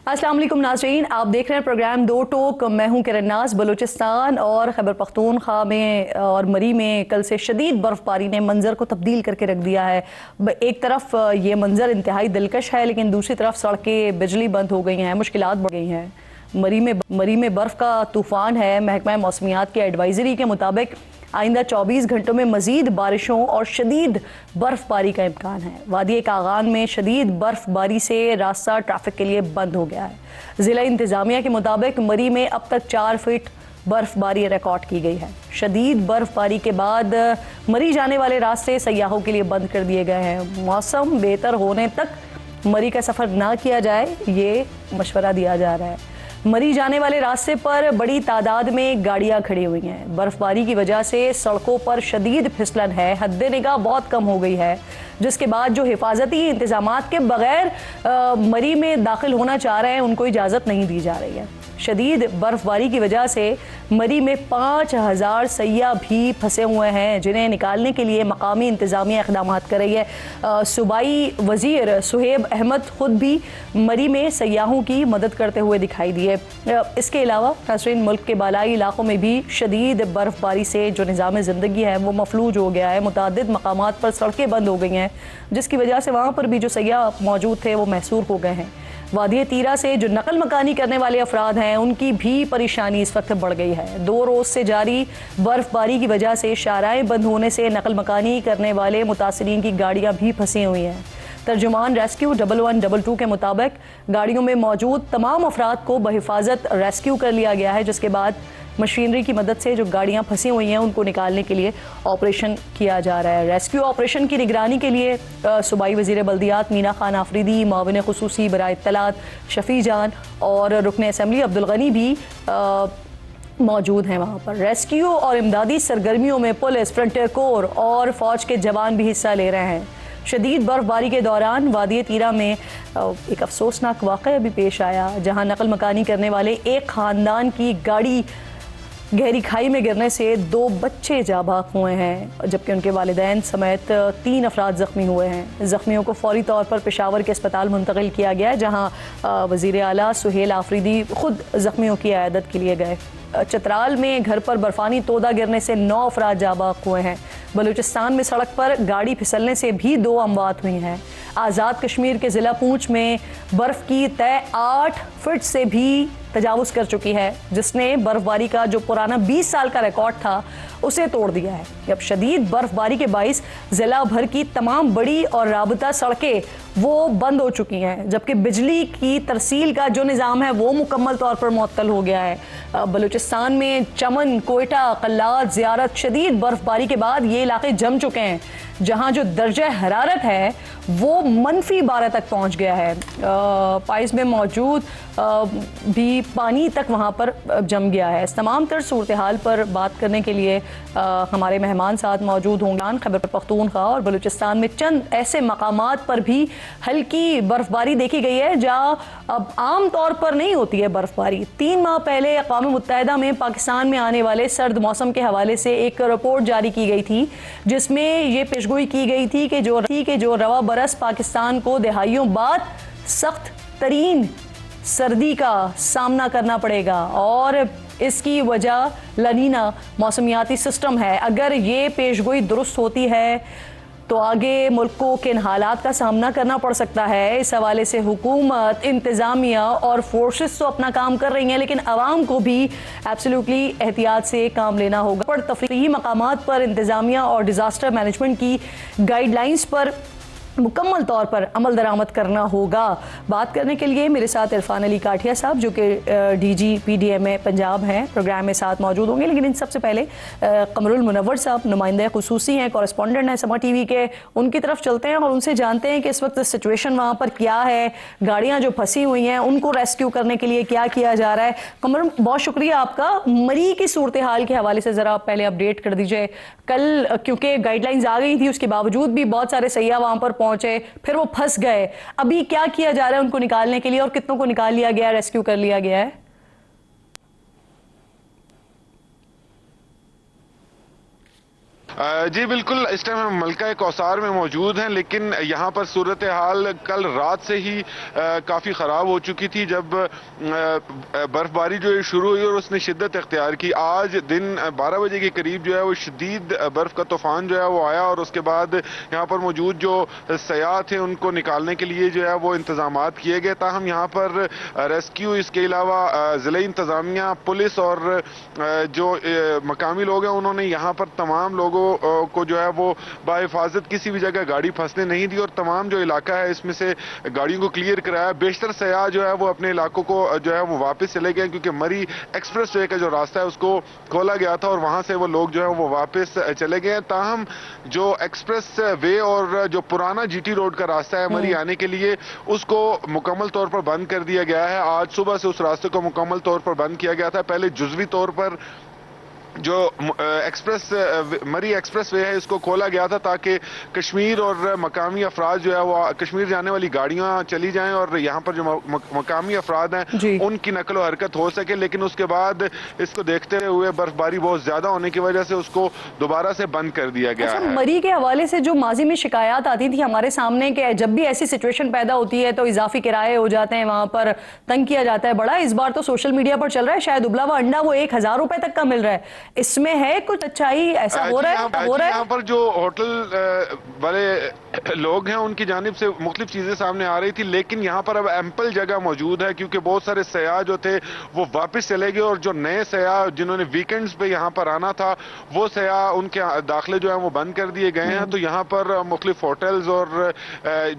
अस्सलाम वालेकुम नाज़रीन, आप देख रहे हैं प्रोग्राम दो टोक। मैं हूं किरण नाज। बलूचिस्तान और खैबर पख्तूनख्वा में और मरी में कल से शदीद बर्फबारी ने मंजर को तब्दील करके रख दिया है। एक तरफ ये मंजर इंतहाई दिलकश है, लेकिन दूसरी तरफ सड़कें, बिजली बंद हो गई हैं, मुश्किलात बढ़ गई हैं। मरी में बर्फ का तूफान है। महकमा मौसमियात की एडवाइजरी के मुताबिक आइंदा 24 घंटों में मजीद बारिशों और शदीद बर्फबारी का इम्कान है। वादी कागान में शदीद बर्फबारी से रास्ता ट्रैफिक के लिए बंद हो गया है। जिला इंतजामिया के मुताबिक मरी में अब तक 4 फीट बर्फबारी रिकॉर्ड की गई है। शदीद बर्फबारी के बाद मरी जाने वाले रास्ते सयाहों के लिए बंद कर दिए गए हैं। मौसम बेहतर होने तक मरी का सफ़र ना किया जाए, ये मशवरा दिया जा रहा है। मरी जाने वाले रास्ते पर बड़ी तादाद में गाड़ियां खड़ी हुई हैं। बर्फबारी की वजह से सड़कों पर शदीद फिसलन है। हद्दे निगाह बहुत कम हो गई है, जिसके बाद जो हिफाजती इंतजामात के बगैर मरी में दाखिल होना चाह रहे हैं उनको इजाज़त नहीं दी जा रही है। शदीद बर्फबारी की वजह से मरी में 5000 सैयाह भी फंसे हुए हैं, जिन्हें निकालने के लिए मकामी इंतजामिया इक़दाम कर रही है। सूबाई वज़ीर सुहेब अहमद खुद भी मरी में सयाहों की मदद करते हुए दिखाई दिए। इसके अलावा नाज़रीन, मुल्क के बालाई इलाकों में भी शदीद बर्फबारी से जो निज़ाम ज़िंदगी है वो मफलूज हो गया है। मुतअद्दिद मकामात पर सड़कें बंद हो गई हैं, जिसकी वजह से वहाँ पर भी जो सयाह मौजूद थे वो महसूर हो गए हैं। वादी तीरा से जो नकल मकानी करने वाले अफराद हैं उनकी भी परेशानी इस वक्त बढ़ गई है। 2 रोज़ से जारी बर्फबारी की वजह से शाराएं बंद होने से नकल मकानी करने वाले मुतासरीन की गाड़ियां भी फंसी हुई हैं। तर्जुमान रेस्क्यू 1122 के मुताबिक गाड़ियों में मौजूद तमाम अफराद को बहिफाजत रेस्क्यू कर लिया गया है, जिसके बाद मशीनरी की मदद से जो गाड़ियां फंसी हुई हैं उनको निकालने के लिए ऑपरेशन किया जा रहा है। रेस्क्यू ऑपरेशन की निगरानी के लिए सूबाई वज़ीर बल्दियात मीना खान आफरीदी, माविन खुसूसी बराए इत्तलात शफ़ी जान और रुकन असम्बली अब्दुल गनी भी मौजूद हैं वहाँ पर। रेस्क्यू और इमदादी सरगर्मियों में पुलिस, फ्रंटियर कोर और फ़ौज के जवान भी हिस्सा ले रहे हैं। शदीद बर्फबारी के दौरान वादी तीरा में एक अफसोसनाक वाक़या भी पेश आया, जहाँ नकल मकानी करने वाले एक ख़ानदान की गाड़ी गहरी खाई में गिरने से 2 बच्चे जाबाक हुए हैं, जबकि उनके वालिदैन समेत 3 अफराद ज़ख्मी हुए हैं। ज़ख्मियों को फौरी तौर पर पेशावर के अस्पताल मुंतकिल किया गया है, जहाँ वज़ीर आला सुहेल आफरीदी खुद ज़ख्मियों की इयादत के लिए गए। चतराल में घर पर बर्फानी तोदा गिरने से 9 अफराद जाबाक हुए हैं। बलूचिस्तान में सड़क पर गाड़ी फिसलने से भी 2 अमवात हुई हैं। आज़ाद कश्मीर के ज़िला पूंछ में बर्फ़ की तय 8 फीट से भी तजावुज़ कर चुकी है, जिसने बर्फबारी का जो पुराना 20 साल का रिकॉर्ड था उसे तोड़ दिया है। अब शदीद बर्फबारी के बाइस ज़िला भर की तमाम बड़ी और राबता सड़कें वो बंद हो चुकी हैं, जबकि बिजली की तरसील का जो निज़ाम है वो मुकम्मल तौर पर मुअत्तल हो गया है। बलूचिस्तान में चमन, कोयटा, कल्लात, ज़ियारत शदीद बर्फबारी के बाद ये इलाके जम चुके हैं, जहाँ जो दर्जा हरारत है वो -12 तक पहुँच गया है। पाइस में मौजूद भी पानी तक वहाँ पर जम गया है। इस तमाम तर सूरत हाल पर बात करने के लिए हमारे मेहमान साथ मौजूद होंगे। खैबर पख्तूनख्वा और बलूचिस्तान में चंद ऐसे मकामात पर भी हल्की बर्फबारी देखी गई है जहाँ अब आम तौर पर नहीं होती है बर्फबारी। 3 माह पहले अक़वाम मुत्तहिदा में पाकिस्तान में आने वाले सर्द मौसम के हवाले से एक रिपोर्ट जारी की गई थी, जिसमें ये पेशगोई की गई थी कि जो रवा बरस पाकिस्तान को दहाइयों बाद सख्त तरीन सर्दी का सामना करना पड़ेगा और इसकी वजह लानीना मौसमियाती सिस्टम है। अगर ये पेशगोई दुरुस्त होती है तो आगे मुल्क को किन हालात का सामना करना पड़ सकता है। इस हवाले से हुकूमत, इंतज़ामिया और फोर्सेस तो अपना काम कर रही हैं, लेकिन आवाम को भी एब्सोल्युटली एहतियात से काम लेना होगा। पर तफरीही मकामात पर इंतज़ामिया और डिज़ास्टर मैनेजमेंट की गाइडलाइंस पर मुकम्मल तौर पर अमल दरामद करना होगा। बात करने के लिए मेरे साथ इरफान अली काठिया साहब, जो कि DG PDMA पंजाब हैं, प्रोग्राम में साथ मौजूद होंगे। लेकिन इन सबसे पहले कमरुल मुनव्वर साहब नुमाइंदे खुसूसी हैं, कॉरेस्पॉन्डेंट हैं समा TV के, उनकी तरफ चलते हैं और उनसे जानते हैं कि इस वक्त सिचुएशन वहाँ पर क्या है, गाड़ियाँ जो फंसी हुई हैं उनको रेस्क्यू करने के लिए क्या किया जा रहा है। कमरुल, बहुत शुक्रिया आपका। मरी की सूरत हाल के हवाले से ज़रा आप पहले अपडेट कर दीजिए। कल क्योंकि गाइडलाइंस आ गई थी, उसके बावजूद भी बहुत सारे सैयाह वहाँ पर पहुंचे, फिर वो फंस गए। अभी क्या किया जा रहा है उनको निकालने के लिए और कितनों को निकाल लिया गया, रेस्क्यू कर लिया गया है? जी बिल्कुल, इस टाइम हम मलका कौसार में मौजूद हैं, लेकिन यहाँ पर सूरत हाल कल रात से ही काफ़ी ख़राब हो चुकी थी जब बर्फ़बारी जो है शुरू हुई और उसने शिद्दत इख्तियार की। आज दिन 12 बजे के करीब जो है वो शदीद बर्फ़ का तूफ़ान जो है वो आया और उसके बाद यहाँ पर मौजूद जो सयाह थे उनको निकालने के लिए जो है वो इंतज़ामात किए गए। ताहम यहाँ पर रेस्क्यू, इसके अलावा ज़िले इंतज़ामिया, पुलिस और जो मकामी लोग हैं उन्होंने यहाँ पर तमाम लोगों को जो है वो बाहिफाजत किसी भी जगह गाड़ी फंसने नहीं दी और तमाम जो इलाका है इसमें से गाड़ियों को क्लियर कराया। बेशतर सयाह जो है वो अपने इलाकों को जो है वो वापस चले गए क्योंकि मरी एक्सप्रेस वे का जो रास्ता है उसको खोला गया था और वहां से वो लोग जो है वो वापस चले गए। ताहम जो एक्सप्रेस वे और जो पुराना जीटी रोड का रास्ता है मरी आने के लिए उसको मुकम्मल तौर पर बंद कर दिया गया है। आज सुबह से उस रास्ते को मुकम्मल तौर पर बंद किया गया था। पहले जुज़वी तौर पर जो मरी एक्सप्रेस वे है इसको खोला गया था ताकि कश्मीर और मकामी अफराद जो है वो कश्मीर जाने वाली गाड़ियां चली जाएं और यहाँ पर जो मकामी अफराद हैं उनकी नकलो हरकत हो सके। लेकिन उसके बाद इसको देखते हुए बर्फबारी बहुत ज्यादा होने की वजह से उसको दोबारा से बंद कर दिया गया है। मरी के हवाले से जो माजी में शिकायत आती थी हमारे सामने कि जब भी ऐसी सिचुएशन पैदा होती है तो इजाफी किराए हो जाते हैं, वहां पर तंग किया जाता है बड़ा। इस बार तो सोशल मीडिया पर चल रहा है शायद उबला हुआ अंडा वो 1000 रुपए तक का मिल रहा है, इसमें है कुछ अच्छाई? ऐसा हो रहा है? यहाँ पर जो होटल वाले लोग हैं उनकी जानिब से मुख्तलिफ चीजें सामने आ रही थी, लेकिन यहाँ पर अब एम्पल जगह मौजूद है क्योंकि बहुत सारे सयाह जो थे वो वापस चले गए और जो नए सयाह जिन्होंने वीकेंड्स पे यहाँ पर आना था वो सयाह उनके दाखिले जो है वो बंद कर दिए गए हैं। तो यहाँ पर मुख्तलिफ होटल्स और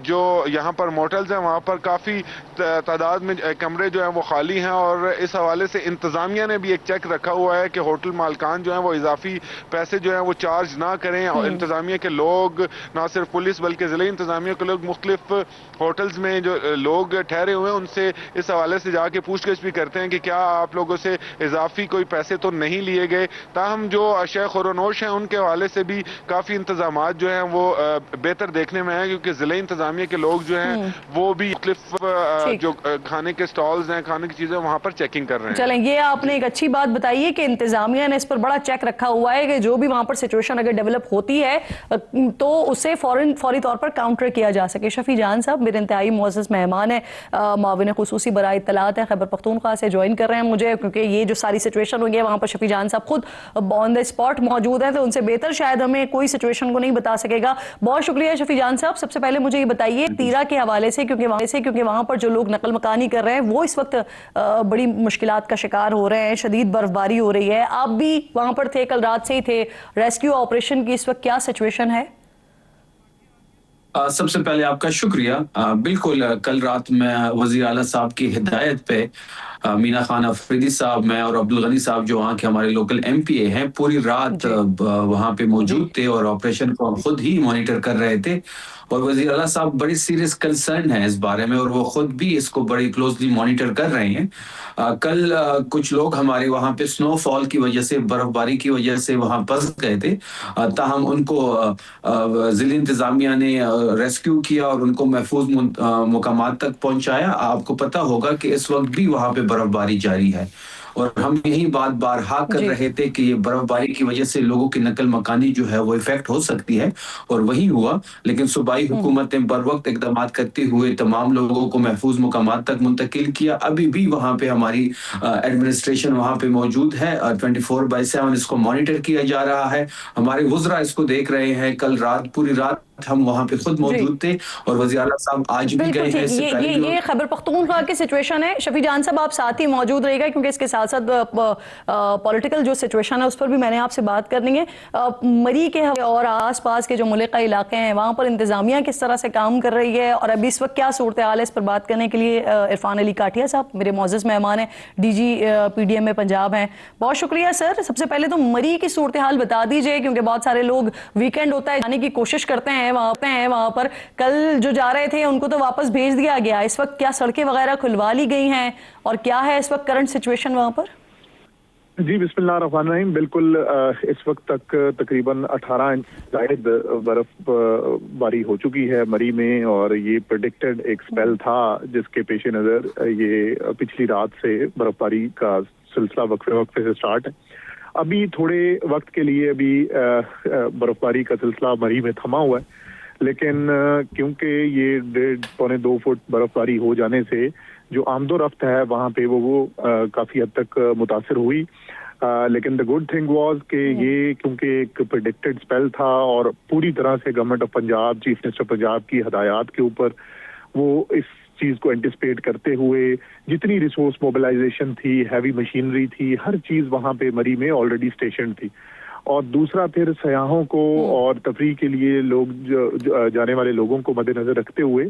जो यहाँ पर मोटल्स हैं वहाँ पर काफी तादाद में कमरे जो है वो खाली हैं और इस हवाले से इंतजामिया ने भी एक चेक रखा हुआ है कि होटल मालकान जो है वो इजाफी पैसे जो है वो चार्ज ना करें। और इंतजामिया के लोग, ना सिर्फ पुलिस बल्कि जिले इंतजामिया के लोग मुख्तलिफ होटल्स में जो लोग ठहरे हुए हैं उनसे इस हवाले से जाके पूछताछ भी करते हैं कि क्या आप लोगों से इजाफी कोई पैसे तो नहीं लिए गए। ताहम जो अशय खुरोनोश हैं उनके हवाले से भी काफी इंतजामात जो हैं वो बेहतर देखने में है क्योंकि जिले इंतजामिया के लोग जो हैं वो भी मुख्तलिफ जो खाने के स्टॉल्स हैं, खाने की चीजें वहां पर चेकिंग कर रहे हैं। चलें, ये आपने एक अच्छी बात बताई है कि इंतजामिया ने इस पर बड़ा चेक रखा हुआ है कि जो भी वहां पर सिचुएशन अगर डेवलप होती है तो उसे फौरी तौर पर काउंटर किया जा सके। शफी जान साहब मेरे इंतहाई मुअज़्ज़ज़ मेहमान है, माविन खुसूसी बराए इत्तलात है, खैबर पख्तूनख्वा से ज्वाइन कर रहे हैं मुझे क्योंकि ये जो सारी सिचुएशन हुई है वहां पर शफी जान साहब खुद ऑन द स्पॉट मौजूद है तो उनसे बेहतर शायद हमें कोई सिचुएशन को नहीं बता सकेगा। बहुत शुक्रिया शफी जान साहब। सबसे पहले मुझे ये बताइए तीरा के हवाले से क्योंकि वहां पर जो लोग नकल मकानी कर रहे हैं वो इस वक्त बड़ी मुश्किलात का शिकार हो रहे हैं, शदीद बर्फबारी हो रही है, आप भी वहां पर थे, कल रात से ही थे। रेस्क्यू ऑपरेशन की इस वक्त क्या सिचुएशन है? सबसे पहले आपका शुक्रिया। बिल्कुल कल रात में वज़ीर आला साहब की हिदायत पे मीना खान अफरीदी साहब, मैं और अब्दुल गनी साहब जो वहाँ के हमारे लोकल MPA हैं पूरी रात वहाँ पे मौजूद थे और ऑपरेशन को हम खुद ही मॉनिटर कर रहे थे। और वज़ीर आला साहब बड़ी सीरियस कंसर्न है इस बारे में और वो खुद भी इसको बड़ी क्लोजली मॉनिटर कर रहे हैं। कल कुछ लोग हमारे वहाँ पे स्नोफॉल की वजह से, बर्फबारी की वजह से वहाँ फंस गए थे, ताहम उनको जिले इंतजामिया ने रेस्क्यू किया और उनको महफूज मुकामात तक पहुंचाया। आपको पता होगा कि इस वक्त भी वहाँ पे बर्फबारी जारी है और हम यही बात बारहा कर रहे थे कि ये बर्फबारी की वजह से लोगों की नकल मकानी जो है वो इफेक्ट हो सकती है और वही हुआ। लेकिन सूबाई हुकूमत ने बर वक्त इकदाम करते हुए तमाम लोगों को महफूज मुकामात तक मुंतकिल किया। अभी भी वहाँ पे हमारी एडमिनिस्ट्रेशन वहाँ पे मौजूद है, 24/7 इसको मॉनिटर किया जा रहा है। हमारे वुज़रा इसको देख रहे हैं। कल रात पूरी रात हम वहाँ पे खुद मौजूद थे और वज़ीर आला साहब आज भी गए हैं। ये खैबर पख्तूनख्वा की सिचुएशन है। शफी जान साहब आप साथ ही मौजूद रहेगा क्योंकि इसके साथ साथ पॉलिटिकल जो सिचुएशन है उस पर भी मैंने आपसे बात करनी है। मरी के और आसपास के जो मुल्का इलाके हैं वहाँ पर इंतजामिया किस तरह से काम कर रही है और अभी इस वक्त क्या सूरत हाल है, इस पर बात करने के लिए इरफान अली काठिया साहब मेरे मुअज़्ज़ज़ मेहमान हैं, DG PDM में पंजाब हैं। बहुत शुक्रिया सर। सबसे पहले तो मरी की सूरत हाल बता दीजिए क्योंकि बहुत सारे लोग वीकेंड होता है जाने की कोशिश करते हैं वहां पर, कल जो जा रहे थे उनको तो वापस भेज दिया गया। इस वक्त क्या सड़कें वगैरह खुलवा ली गई हैं और क्या है इस वक्त करंट सिचुएशन वहां पर? जी बिस्मिल्लाहिर्रहमानिर्रहीम। बिल्कुल इस वक्त तक तकरीबन 18 इंच जायद बर्फबारी हो चुकी है मरी में और ये प्रेडिक्टेड एक स्पेल था जिसके पेश नज़र ये पिछली रात से बर्फबारी का सिलसिला वक्फे से स्टार्ट है। अभी थोड़े वक्त के लिए अभी बर्फबारी का सिलसिला मरी में थमा हुआ है, लेकिन क्योंकि ये 1.5-2 फुट बर्फबारी हो जाने से जो आमदोरफ्त है वहाँ पे वो काफ़ी हद तक मुतासिर हुई। लेकिन द गुड थिंग वाज कि ये क्योंकि एक प्रेडिक्टेड स्पेल था और पूरी तरह से government of Punjab, chief minister Punjab की हदायत के ऊपर वो इस चीज़ को एंटिसिपेट करते हुए जितनी रिसोर्स मोबिलाइजेशन थी, हैवी मशीनरी थी, हर चीज़ वहाँ पे मरी में ऑलरेडी स्टेशन थी। और दूसरा फिर सयाहों को और तफरीह के लिए लोग जाने वाले लोगों को मद्देनजर रखते हुए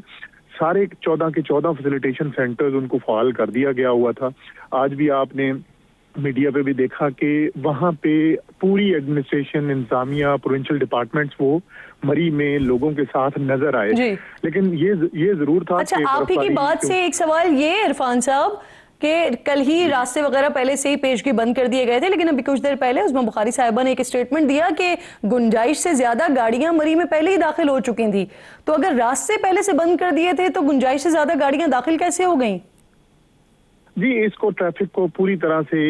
सारे 14 के 14 फैसिलिटेशन सेंटर्स उनको फाल कर दिया गया हुआ था। आज भी आपने मीडिया पे भी देखा कि वहाँ पे पूरी एडमिनिस्ट्रेशन, इंतजामिया, प्रोविंशियल डिपार्टमेंट्स वो मरी में लोगों के साथ नजर आए। लेकिन ये जरूर था। अच्छा, आप ही की बात से एक सवाल ये इरफान साहब कि कल ही रास्ते वगैरह पहले से ही पेशगी बंद कर दिए गए थे, लेकिन अभी कुछ देर पहले उसमें बुखारी साहिबा ने एक स्टेटमेंट दिया कि गुंजाइश से ज्यादा गाड़ियां मरी में पहले ही दाखिल हो चुकी थी। तो अगर रास्ते पहले से बंद कर दिए थे तो गुंजाइश से ज्यादा गाड़ियां दाखिल कैसे हो गई? जी, इसको ट्रैफिक को पूरी तरह से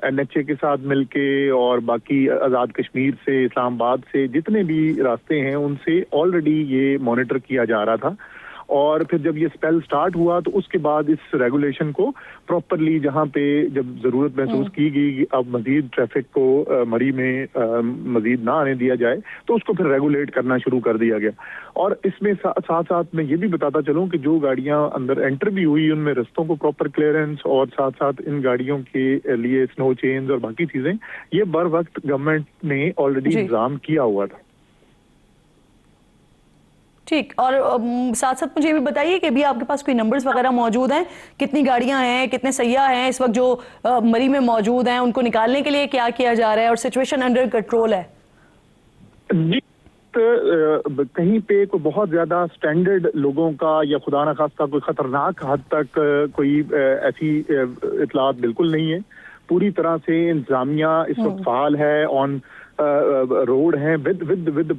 NHA के साथ मिलके और बाकी आज़ाद कश्मीर से, इस्लामाबाद से जितने भी रास्ते हैं उनसे ऑलरेडी ये मॉनिटर किया जा रहा था। और फिर जब ये स्पेल स्टार्ट हुआ तो उसके बाद इस रेगुलेशन को प्रॉपरली जहाँ पे जब जरूरत महसूस की गई अब मजीद ट्रैफिक को मरी में मजीद ना आने दिया जाए तो उसको फिर रेगुलेट करना शुरू कर दिया गया। और इसमें साथ साथ मैं ये भी बताता चलूँ कि जो गाड़ियाँ अंदर एंटर भी हुई उनमें रस्तों को प्रॉपर क्लियरेंस और साथ साथ इन गाड़ियों के लिए स्नो चेन्स और बाकी चीजें ये बर वक्त गवर्नमेंट ने ऑलरेडी इंतजाम किया हुआ था। ठीक, और साथ साथ मुझे ये भी बताइए कि अभी आपके पास कोई नंबर्स वगैरह मौजूद हैं, कितनी गाड़ियां हैं, कितने सैयाह हैं इस वक्त जो मरी में मौजूद हैं, उनको निकालने के लिए क्या किया जा रहा है और सिचुएशन अंडर कंट्रोल है? जी, कहीं पे कोई बहुत ज्यादा स्टैंडर्ड लोगों का या खुदा न खास्ता कोई खतरनाक हद तक कोई ऐसी इतलात बिल्कुल नहीं है। पूरी तरह से इंतजामिया इस वक्त फाल है, ऑन रोड हैं विद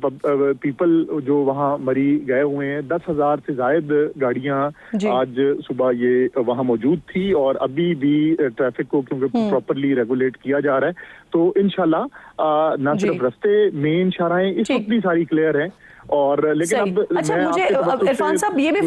पीपल जो वहाँ मरी गए हुए हैं। 10,000 से जायद गाड़ियाँ आज सुबह ये वहाँ मौजूद थी और अभी भी ट्रैफिक को क्योंकि प्रॉपरली रेगुलेट किया जा रहा है तो इंशाल्लाह ना सिर्फ रास्ते मेन शाहराहें इस वक्त भी सारी क्लियर हैं। और लेकिन अब अच्छा, मुझे इरफान साहब ये भी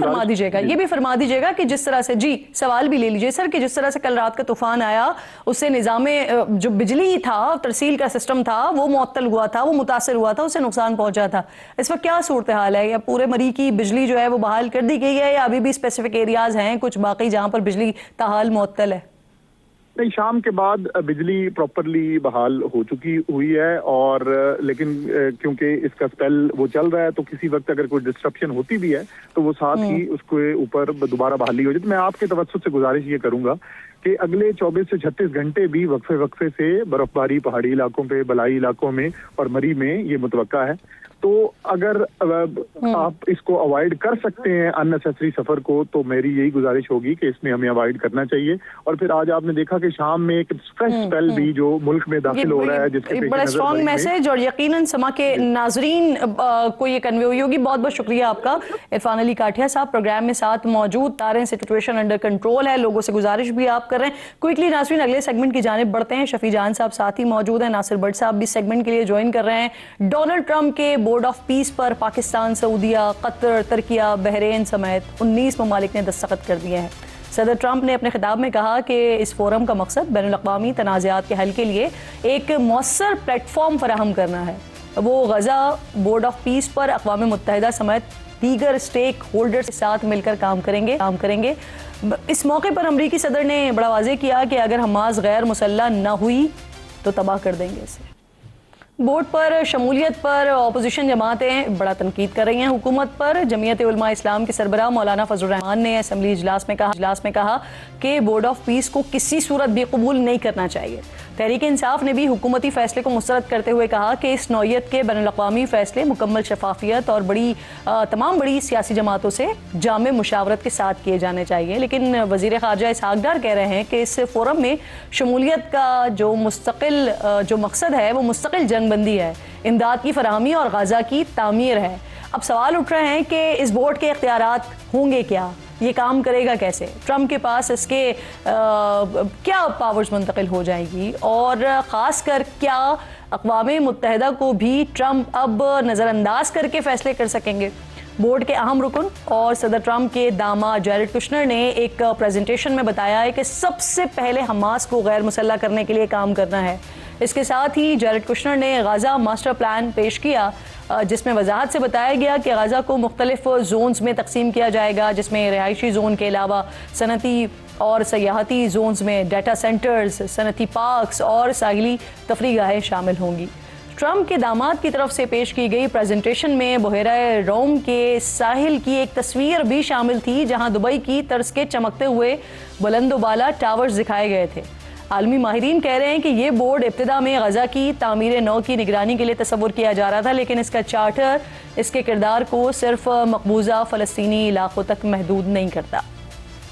फरमा दीजिएगा कि जिस तरह से, जी सवाल भी ले लीजिए सर, कि जिस तरह से कल रात का तूफान आया उससे निज़ामे जो बिजली था, तरसील का सिस्टम था वो मुअत्तल हुआ था, वो मुतासर हुआ था, उससे नुकसान पहुंचा था। इस वक्त क्या सूरत हाल है? या पूरे मरी की बिजली जो है वो बहाल कर दी गई है या अभी भी स्पेसिफिक एरियाज हैं कुछ बाकी जहां पर बिजली ताहाल मुअत्तल है? नहीं, शाम के बाद बिजली प्रॉपरली बहाल हो चुकी हुई है और लेकिन क्योंकि इसका स्पेल वो चल रहा है तो किसी वक्त अगर कोई डिस्ट्रप्शन होती भी है तो वो साथ ही उसके ऊपर दोबारा बहाली हो जाए। तो मैं आपके तवज्जुह से गुजारिश ये करूंगा कि अगले 24 से 36 घंटे भी वक्फे से बर्फबारी पहाड़ी इलाकों पे, बलाई इलाकों में और मरी में ये मुतवक्का है। तो अगर आप इसको अवॉइड कर सकते हैं अननेसेसरी सफर को तो मेरी यही गुजारिश होगी कि इसमें हमें अवॉइड करना चाहिए। और फिर आज आपने देखा कि शाम में एक फ्रेश स्पेल भी जो मुल्क में दाखिल हो रहा है जिसके बड़ा स्ट्रॉन्ग मैसेज और यकीनन समा के नाजरीन को ये कन्वे हुई होगी। बहुत बहुत शुक्रिया आपका इरफान अली काठिया साहब, प्रोग्राम में साथ मौजूद तारे हैं, सिचुएशन अंडर कंट्रोल है, लोगों से गुजारिश भी आप कर रहे हैं। क्विकली नाजरीन अगले सेगमेंट की जानिब बढ़ते हैं। शफी जान साहब साथ ही मौजूद हैं, नासिर भट्ट साहब भी सेगमेंट के लिए ज्वाइन कर रहे हैं। डोनाल्ड ट्रंप के बोर्ड ऑफ पीस पर पाकिस्तान, सऊदीया, कतर, तुर्किया, बहरीन समेत 19 ममालिक ने दस्तखत कर दिए हैं। सदर ट्रंप ने अपने खिताब में कहा कि इस फोरम का मकसद बैनुल-अक़वामी तनाज़ात के हल के लिए एक मौसर प्लेटफॉर्म फराहम करना है। वो गजा बोर्ड ऑफ पीस पर अक़वाम मुत्तहिदा समेत दीगर स्टेक होल्डर्स के साथ मिलकर काम करेंगे। इस मौके पर अमरीकी सदर ने बड़ा वाज़ेह किया कि अगर हमास गैर मुसल्लह न हुई तो तबाह कर देंगे इसे। बोर्ड पर शमूलियत पर अपोजिशन जमातें बड़ा तनकीद कर रही हैं हुकूमत पर। जमीयत उलमा इस्लाम के सरबराह मौलाना फजलुर रहमान ने असम्बली इजलास में कहा कि बोर्ड ऑफ पीस को किसी सूरत भी कबूल नहीं करना चाहिए। तहरीक इंसाफ ने भी हुकूमती फैसले को मुस्तरद करते हुए कहा कि इस नौयत के बैनुल-अक़वामी फैसले मुकम्मल शफाफियत और तमाम बड़ी सियासी जमातों से जामे मुशावरत के साथ किए जाने चाहिए। लेकिन वज़ीर ख़ारजा इसहाक़ डार कह रहे हैं कि इस फोरम में शमूलियत का जो मकसद है वो मुस्तकिल जंगबंदी है, इमदाद की फराहमी और गाज़ा की तामीर है। अब सवाल उठ रहे हैं कि इस बोर्ड के इख्तियारात होंगे क्या, ये काम करेगा कैसे? ट्रंप के पास इसके क्या पावर्स मुंतकिल हो जाएगी, और ख़ासकर क्या अक़वाम मुत्तहिदा को भी ट्रंप अब नज़रअंदाज करके फैसले कर सकेंगे? बोर्ड के अहम रुकन और सदर ट्रंप के दामाद जैरेड कुशनर ने एक प्रेजेंटेशन में बताया है कि सबसे पहले हमास को गैर मुसल्लह करने के लिए काम करना है। इसके साथ ही जैरेड कुशनर ने गाज़ा मास्टर प्लान पेश किया, जिसमें वजाहत से बताया गया कि गाज़ा को मुख्तलिफ जोन्स में तकसीम किया जाएगा, जिसमें रिहायशी जोन के अलावा सनती और सयाहती जोन्स में डाटा सेंटर्स, सनती पार्क्स और साहिली तफरीगाहें शामिल होंगी। ट्रंप के दामाद की तरफ से पेश की गई प्रेजेंटेशन में बहेरा रोम के साहिल की एक तस्वीर भी शामिल थी, जहां दुबई की तर्ज के चमकते हुए बुलंदोबाला टावर्स दिखाए गए थे। आलमी माहिरीन कह रहे हैं कि ये बोर्ड इब्तिदा में गजा की तामीर नौ की निगरानी के लिए तस्वुर किया जा रहा था, लेकिन इसका चार्टर इसके किरदार को सिर्फ मकबूजा फ़लस्तीनी इलाकों तक महदूद नहीं करता।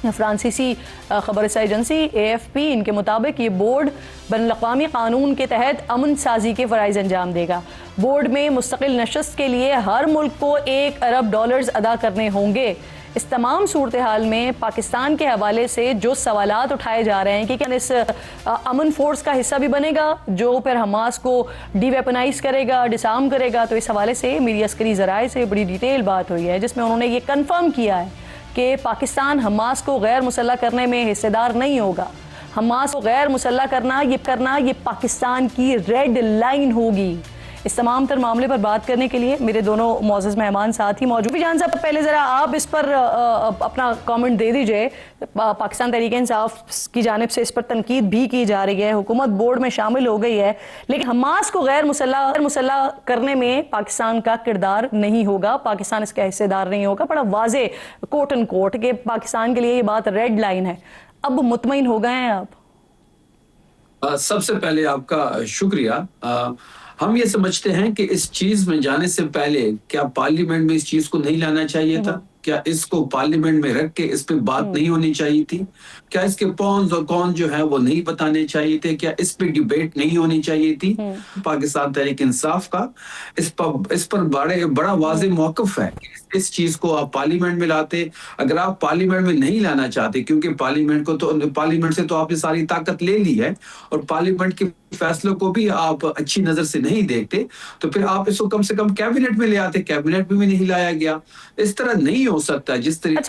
फ्रांसीसी खबर एजेंसी AFP इनके मुताबिक ये बोर्ड बैनुल-अक़वामी कानून के तहत अमन साजी के फ़राइज़ अंजाम देगा। बोर्ड में मुस्तकिल नशस्त के लिए हर मुल्क को $1 अरब अदा करने होंगे। इस तमाम सूरत हाल में पाकिस्तान के हवाले से जो सवालात उठाए जा रहे हैं कि क्या इस अमन फोर्स का हिस्सा भी बनेगा जो फिर हमास को डीवेपनाइज करेगा, डिसार्म करेगा, तो इस हवाले से मेरी अस्करी ज़राए से बड़ी डिटेल बात हुई है, जिसमें उन्होंने ये कन्फर्म किया है कि पाकिस्तान हमास को गैर मुसल्लह करने में हिस्सेदार नहीं होगा। हमास को गैर मुसल्लह करना ये पाकिस्तान की रेड लाइन होगी। इस तमाम तर मामले पर बात करने के लिए मेरे दोनों मोअज़्ज़ज़ मेहमान साथ ही मौजूद। जान साहब, पहले ज़रा आप इस पर अपना कमेंट दे दीजिए। पाकिस्तान तहरीक-ए-इंसाफ की जानिब से इस पर तनकीद भी की जा रही है, हुकूमत बोर्ड में शामिल हो गई है, लेकिन हमास को गैर मुसल्लह करने में पाकिस्तान का किरदार नहीं होगा, पाकिस्तान इसका हिस्सेदार नहीं होगा। बड़ा वाज़े कोट एंड कोट कि पाकिस्तान के लिए ये बात रेड लाइन है। अब मुतमईन हो गए हैं आप? सबसे पहले आपका शुक्रिया। हम ये समझते हैं कि इस चीज में जाने से पहले क्या पार्लियामेंट में इस चीज को नहीं लाना चाहिए था? क्या इसको पार्लियामेंट में रख के इस पे बात नहीं होनी चाहिए थी? क्या इसके पॉन्स और कौन जो है वो नहीं बताने चाहिए थे? क्या इस पे डिबेट नहीं होनी चाहिए थी? पाकिस्तान तहरीक इंसाफ का इस पर बड़ा वाज़ेह मौक़िफ़ है। इस चीज को आप पार्लियामेंट में लाते, अगर आप पार्लियामेंट में नहीं लाना चाहते, क्योंकि पार्लियामेंट से तो आपने सारी ताकत ले ली है और पार्लियामेंट के फैसलों को भी आप अच्छी नजर से नहीं देखते, तो फिर आप इसको कम से कम कैबिनेट में ले आते। कैबिनेट में भी नहीं लाया गया। इस तरह नहीं हो सकता जिस तरीके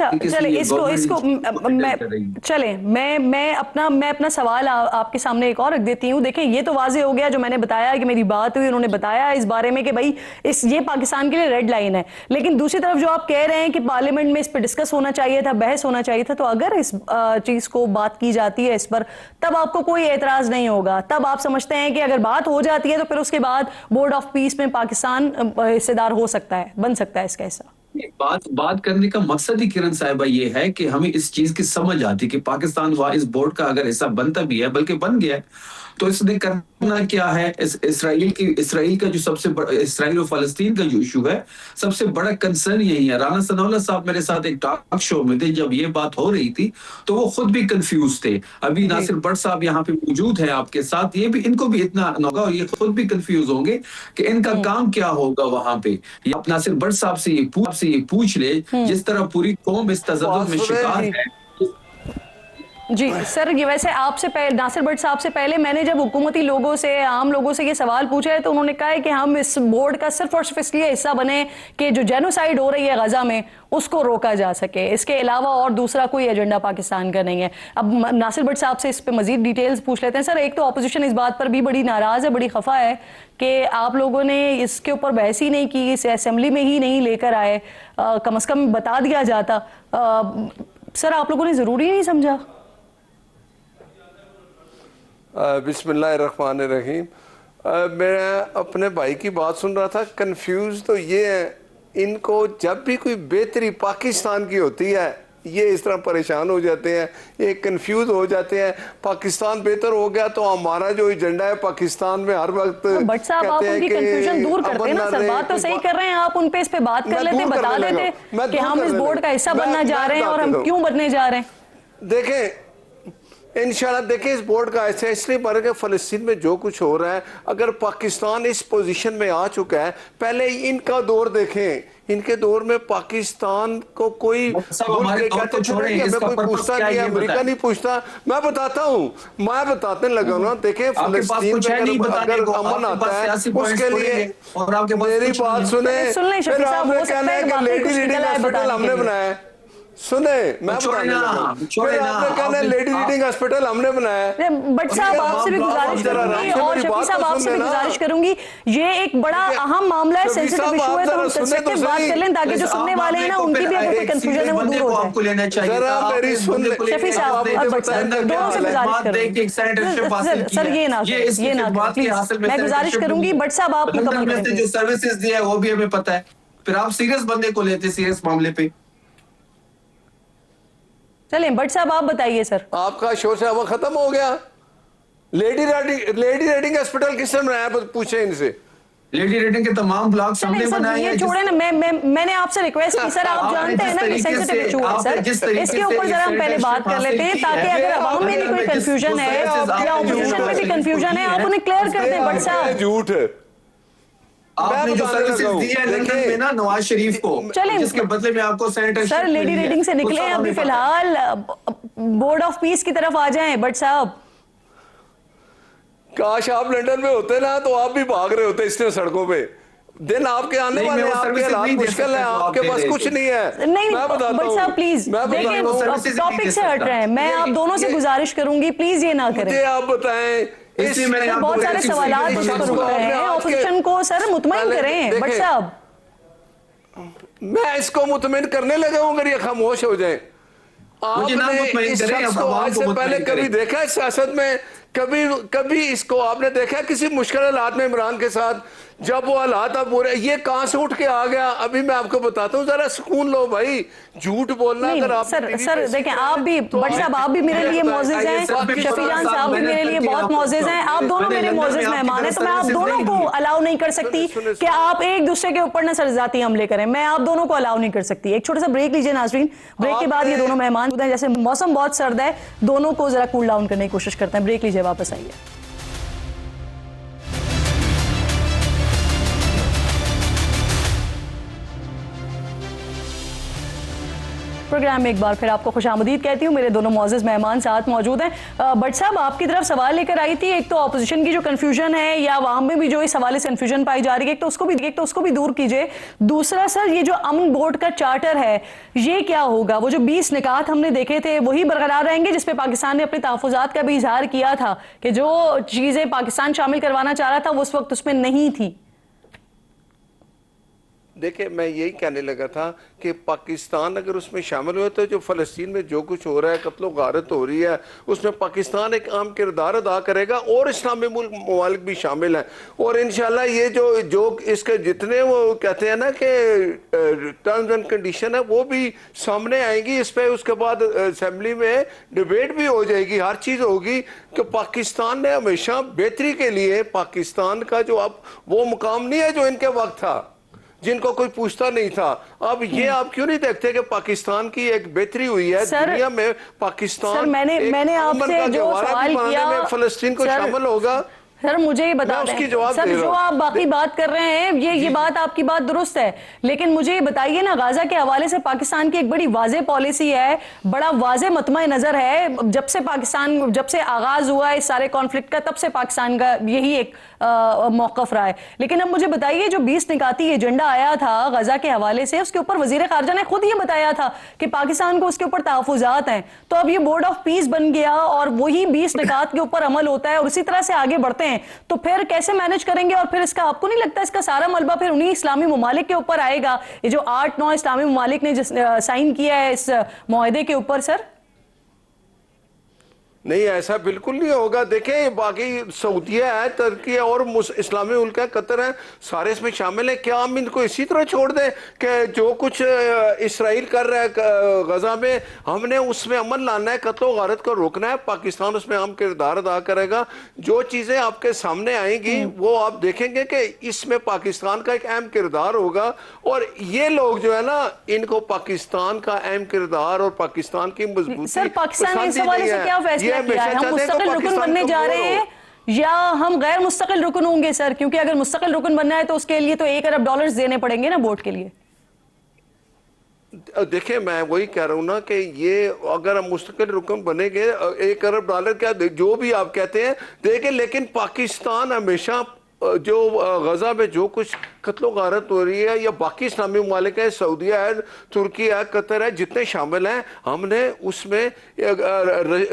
मैं अपना सवाल आपके सामने एक और रख देती हूँ। देखिए, ये तो वाज़ेह हो गया जो मैंने बताया कि मेरी बात हुई, उन्होंने बताया इस बारे में कि भाई ये पाकिस्तान के लिए रेड लाइन है, लेकिन दूसरी तरफ जो आप कह रहे हैं कि पार्लियामेंट में इस पर डिस्कस होना चाहिए था, बहस होना चाहिए था, तो अगर इस चीज को बात की जाती है इस पर, तब आपको कोई एतराज नहीं होगा? तब आप समझते हैं कि अगर बात हो जाती है तो फिर उसके बाद बोर्ड ऑफ पीस में पाकिस्तान हिस्सेदार हो सकता है, बन सकता है इसका हिस्सा? बात करने का मकसद ही किरण साहिबा ये है कि हमें इस चीज की समझ आती कि पाकिस्तान इस बोर्ड का अगर हिस्सा बनता भी है, बल्कि बन गया है, तो इसने करना क्या है? इसराइल का जो सबसे बड़ा, इसराइल और फलस्तीन का जो इशू है, सबसे बड़ा कंसर्न यही है। राना सनाउल्लाह साहब मेरे साथ एक टॉक शो में थे, जब ये बात हो रही थी तो वो खुद भी कंफ्यूज थे। अभी नासिर भट्ट साहब यहाँ पे मौजूद हैं आपके साथ, इनको भी इतना होगा और ये खुद भी कंफ्यूज होंगे कि इनका काम क्या होगा वहां पे। आप नासिर भट्ट साहब से ये पूछ ले, जिस तरह पूरी कौम इस तज़व्वुज़ में शिकार है। जी सर, ये वैसे आपसे पहले, नासिर भट्ट साहब से पहले मैंने जब हुकूमती लोगों से, आम लोगों से ये सवाल पूछा है, तो उन्होंने कहा है कि हम इस बोर्ड का सिर्फ और सिर्फ इसलिए हिस्सा बने कि जो जेनोसाइड हो रही है गजा में उसको रोका जा सके, इसके अलावा और दूसरा कोई एजेंडा पाकिस्तान का नहीं है। अब नासिर भट्ट साहब से इस पर मजीद डिटेल्स पूछ लेते हैं। सर, एक तो अपोजिशन इस बात पर भी बड़ी नाराज है, बड़ी खफा है कि आप लोगों ने इसके ऊपर बहस ही नहीं की, इसे असेंबली में ही नहीं लेकर आए, कम से कम बता दिया जाता। सर, आप लोगों ने जरूरी नहीं समझा? बिस्मिल्लाहिर्रहमानिर्रहीम। मैं अपने भाई की बात सुन रहा था। कंफ्यूज तो ये है, इनको जब भी कोई बेहतरी पाकिस्तान की होती है ये इस तरह परेशान हो जाते हैं, ये कंफ्यूज हो जाते हैं। पाकिस्तान बेहतर हो गया तो हमारा जो एजेंडा है पाकिस्तान में हर वक्त भट्ट साहब, आप उनकी कंफ्यूजन दूर करते हैं ना सर, बात तो सही कर रहे हैं आप, उन पे इस पे बात कर लेते, बता देते कि हम इस बोर्ड का हिस्सा बनना जा रहे हैं और हम क्यों बनने जा रहे हैं। देखें, इंशाल्लाह देखें, इस बोर्ड का ऐसा इसलिए बन के फ़लस्तीन में जो कुछ हो रहा है, अगर पाकिस्तान इस पोजीशन में आ चुका है, पहले इनका दौर देखें, इनके दौर में पाकिस्तान को कोई हमारे दौर को छोड़ें, इसका कोई पर्पस पूछता क्या है नहीं, ये अमेरिका बताएं। नहीं पूछता। मैं बताता हूँ, मैं बताने लगा ना। देखें फलस्तीन कुछ है नहीं में बताने अगर को, अमन आपके पास आता है सियासी पॉइंट्स उसके थोड़े लिए हैं और आपके पास मेरी कुछ बात नहीं। सुने। सुन लें शफी फिर साहब, आपने हो सकता कहना है है कि कि वाकई लेडी कुछ रीडिंग निकला है हॉस्पिटल बताने हमने के लिए। बनाया है। सुने, मैं छोड़े बताने ना, लगा। छोड़े फिर ना, आपने कहना है आप- लेडी रीडिंग हॉस्पिटल हमने बनाया है। बट साहब आपसे भी गुजारिश करूंगी और शफी साहब आपसे भी गुजारिश करूंगी, ये एक बड़ा अहम मामला है, सेंसिटिव इशू है, तो हम कंस्ट्रक्टिव बात कर लें ताकि जो सुनने वाले हैं ना उनकी भी अगर कोई कंफ्यूजन है वो दूर हो जाए। आपको लेना चाहिए जरा था, मेरी आपने सुन बंदे को लेके शफी साहब आपने और जो बट साहब अंदर क्या दोनों से हाल है, गुजारिश बात देख के एक सेनेटरशिप हासिल की सर है। ये ना ये करें, इसकी ये ना खिदमत करें के हासिल में मैं गुजारिश सेनेटरशिप करूंगी, मिली। बट साहब आप लंदन मुकम्मल में करें से जो please। सर्विसेज दिया है वो भी हमें पता है, फिर आप सीरियस बंदे को लेते सीरियस मामले पे। चलें बट साहब आप बताइए सर। आपका शोर शराबा खत्म हो गया। लेडी रेडिंग हॉस्पिटल किसने बनाया, पूछे इनसे। लेडी रेटिंग के तमाम ब्लॉग्स चलें हमने सर बनाए ये हैं। छोड़े ना, मैंने आपसे रिक्वेस्ट की सर, आप आपने जानते हैं जिस ना कि तरीके सेंसिटिव से- इशू है आपने जिस सर, तरीके इसके से ऊपर जरा हम पहले बात कर सेनेटरशिप लेते हैं हासिल ताकि की अगर है, अवाम में भी कोई जिस- कंफ्यूजन है जिस- या ऑपोजिशन में भी कंफ्यूजन है, आप उन्हें क्लियर कर दें बट साहब। झूठ है। आपने जो बताने लगा सर्विसेज हूं, दी है लंदन देखिए, में ना नवाज शरीफ को, चलें, जिसके बदले में आपको सेनेटरशिप सर लेडी मिली है, रेडिंग से वो निकले सब हैं अभी हमें पता है। फिलहाल बोर्ड ऑफ पीस की तरफ आ जाएं बट साहब। काश आप लंदन में होते ना तो आप भी भाग रहे होते इसने सड़कों पे। दिन आपके आने नहीं, वाले मैं हैं, वो आपके सर्विसेज हालात नहीं दे मुश्किल सकता है, जो आप आपके दे पास रहे कुछ थे। नहीं है। नहीं मैं बताता बट साहब हूं, प्लीज मैं बताता देखें, वो हूं। सर्विसेज नहीं टॉपिक दे से हट सकता। रहे हैं, मैं आप दोनों से गुजारिश करूंगी प्लीज ये ना करें। मुझे आप बताएं, इसलिए मैंने आपको बहुत सारे बेसिक सवालात चीजें इस पर बताई। उठ रहे हैं, ऑपोजिशन को सर मुतमईन करें बट देखें, साहब। मैं इसको मुतमिन करने लगा हूं अगर ये खामोश हो जाए। मुझे ना आपने मुतमईन इस करें, शख्स अब को आवाम आज को से मुतमईन पहले कभी करें। देखा है सियासत में? कभी इसको आपने देखा किसी मुश्किल हालात में इमरान के साथ? जब वो हालात अब हो रहे, ये कहां से उठ के आ गया? अभी मैं आपको बताता हूं, जरा सुकून लो भाई। झूठ बोलना नहीं अगर आप सर देखें, आप भी बट साहब आप भी मेरे लिए मोजिज हैं, शफी जान साहब भी मेरे लिए बहुत मोजिज हैं, आप दोनों मेरे मोजिज मेहमान हैं, तो मैं आप दोनों को अलाउ नहीं कर सकती कि आप एक दूसरे के ऊपर ना सरजाती हमले करें। मैं आप दोनों को अलाउ नहीं कर सकती। एक छोटा सा ब्रेक लीजिए नाजरीन, ब्रेक के बाद ये दोनों मेहमान हैं, जैसे मौसम बहुत सर्द है, दोनों को जरा कूल डाउन करने की कोशिश करते हैं। ब्रेक लीजिए, वापस आइए। प्रोग्राम में एक बार फिर आपको खुशामदीद कहती हूँ। मेरे दोनों मौजूद मेहमान साथ मौजूद हैं। बट साहब आपकी तरफ सवाल लेकर आई थी, एक तो ऑपोजिशन की जो कन्फ्यूजन है या अवाम में भी जो इस हवाले से कन्फ्यूजन पाई जा रही है, एक तो उसको भी दूर कीजिए। दूसरा सर, ये जो अमन बोर्ड का चार्टर है ये क्या होगा? वो जो 20 निकात हमने देखे थे वही बरकरार रहेंगे जिसपे पाकिस्तान ने अपने तहफ़्फ़ुज़ात का भी इजहार किया था कि जो चीज़ें पाकिस्तान शामिल करवाना चाह रहा था वो उस वक्त उसमें नहीं थी? देखिए, मैं यही कहने लगा था कि पाकिस्तान अगर उसमें शामिल हुए तो जो फ़लस्तीन में जो कुछ हो रहा है, कत्लो गारत हो रही है, उसमें पाकिस्तान एक अहम किरदार अदा करेगा और इस्लामी मुल्क भी शामिल हैं। और इंशाल्लाह ये जो इसके जितने वो कहते हैं ना कि टर्म्स एंड कंडीशन है वो भी सामने आएंगी इस पर। उसके बाद असेंबली में डिबेट भी हो जाएगी, हर चीज़ होगी कि पाकिस्तान ने हमेशा बेहतरी के लिए, पाकिस्तान का जो अब वो मुकाम नहीं है जो इनके वक्त था जिनको कोई पूछता नहीं था। अब ये आप क्यों नहीं देखते कि पाकिस्तान की एक बेहतरी हुई है दुनिया में? पाकिस्तान सर मैंने आपसे जो सवाल किया, फलस्तीन को शामिल होगा। सर मुझे ये बता दें सर, जो आप बाकी बात कर रहे हैं ये बात आपकी बात दुरुस्त है, लेकिन मुझे ये बताइए ना, गाजा के हवाले से पाकिस्तान की एक बड़ी वाज़े पॉलिसी है, बड़ा वाज़े मतमा नज़र है। जब से आगाज हुआ इस सारे कॉन्फ्लिक्ट का, तब से पाकिस्तान का यही एक मौक़िफ़ रहा है। लेकिन अब मुझे बताइए, जो 20 निकाती एजेंडा आया था गाजा के हवाले से, उसके ऊपर वज़ीर ख़ारजा ने खुद ये बताया था कि पाकिस्तान को उसके ऊपर तहफ़्फ़ुज़ात हैं। तो अब ये बोर्ड ऑफ पीस बन गया और वही 20 निकात के ऊपर अमल होता है और उसी तरह से आगे बढ़ते हैं, तो फिर कैसे मैनेज करेंगे? और फिर इसका आपको नहीं लगता इसका सारा मलबा फिर उन्हीं इस्लामी ममालिक के ऊपर आएगा? ये जो 8-9 इस्लामी ममालिक ने साइन किया है इस मुआहदे के ऊपर सर। नहीं, ऐसा बिल्कुल नहीं होगा। देखें, बाकी सऊदीया है, तुर्की है और इस्लामी मुल्क है, कतर है, सारे इसमें शामिल है। क्या हम इनको इसी तरह छोड़ दें कि जो कुछ इसराइल कर रहा है गजा में, हमने उसमें अमन लाना है, कत्लो गारत को रोकना है, पाकिस्तान उसमें अहम किरदार अदा करेगा। जो चीज़ें आपके सामने आएंगी वो आप देखेंगे कि इसमें पाकिस्तान का एक अहम किरदार होगा। और ये लोग जो है ना, इनको पाकिस्तान का अहम किरदार और पाकिस्तान की मजबूती सर, पाकिस्तान ने इस हवाले से क्या फैसला किया है? हम मुस्तकिल रुकन बनने जा रहे हैं या हम गैर मुस्तकिल रुकन होंगे सर? क्योंकि अगर मुस्तकिल रुकन बनना है तो उसके लिए तो $1 अरब देने पड़ेंगे ना बोर्ड के लिए। देखिए मैं वही कह रहा हूँ ना कि ये अगर हम मुस्तकिल रुकन बनेंगे $1 अरब क्या जो भी आप कहते हैं देखें, लेकिन पाकिस्तान हमेशा जो गजा में जो कुछ कत्लो गारत हो रही है या बाकी इस्लामी ममालिक है, सऊदीया है, तुर्की है, कतर है, जितने शामिल हैं, हमने उसमें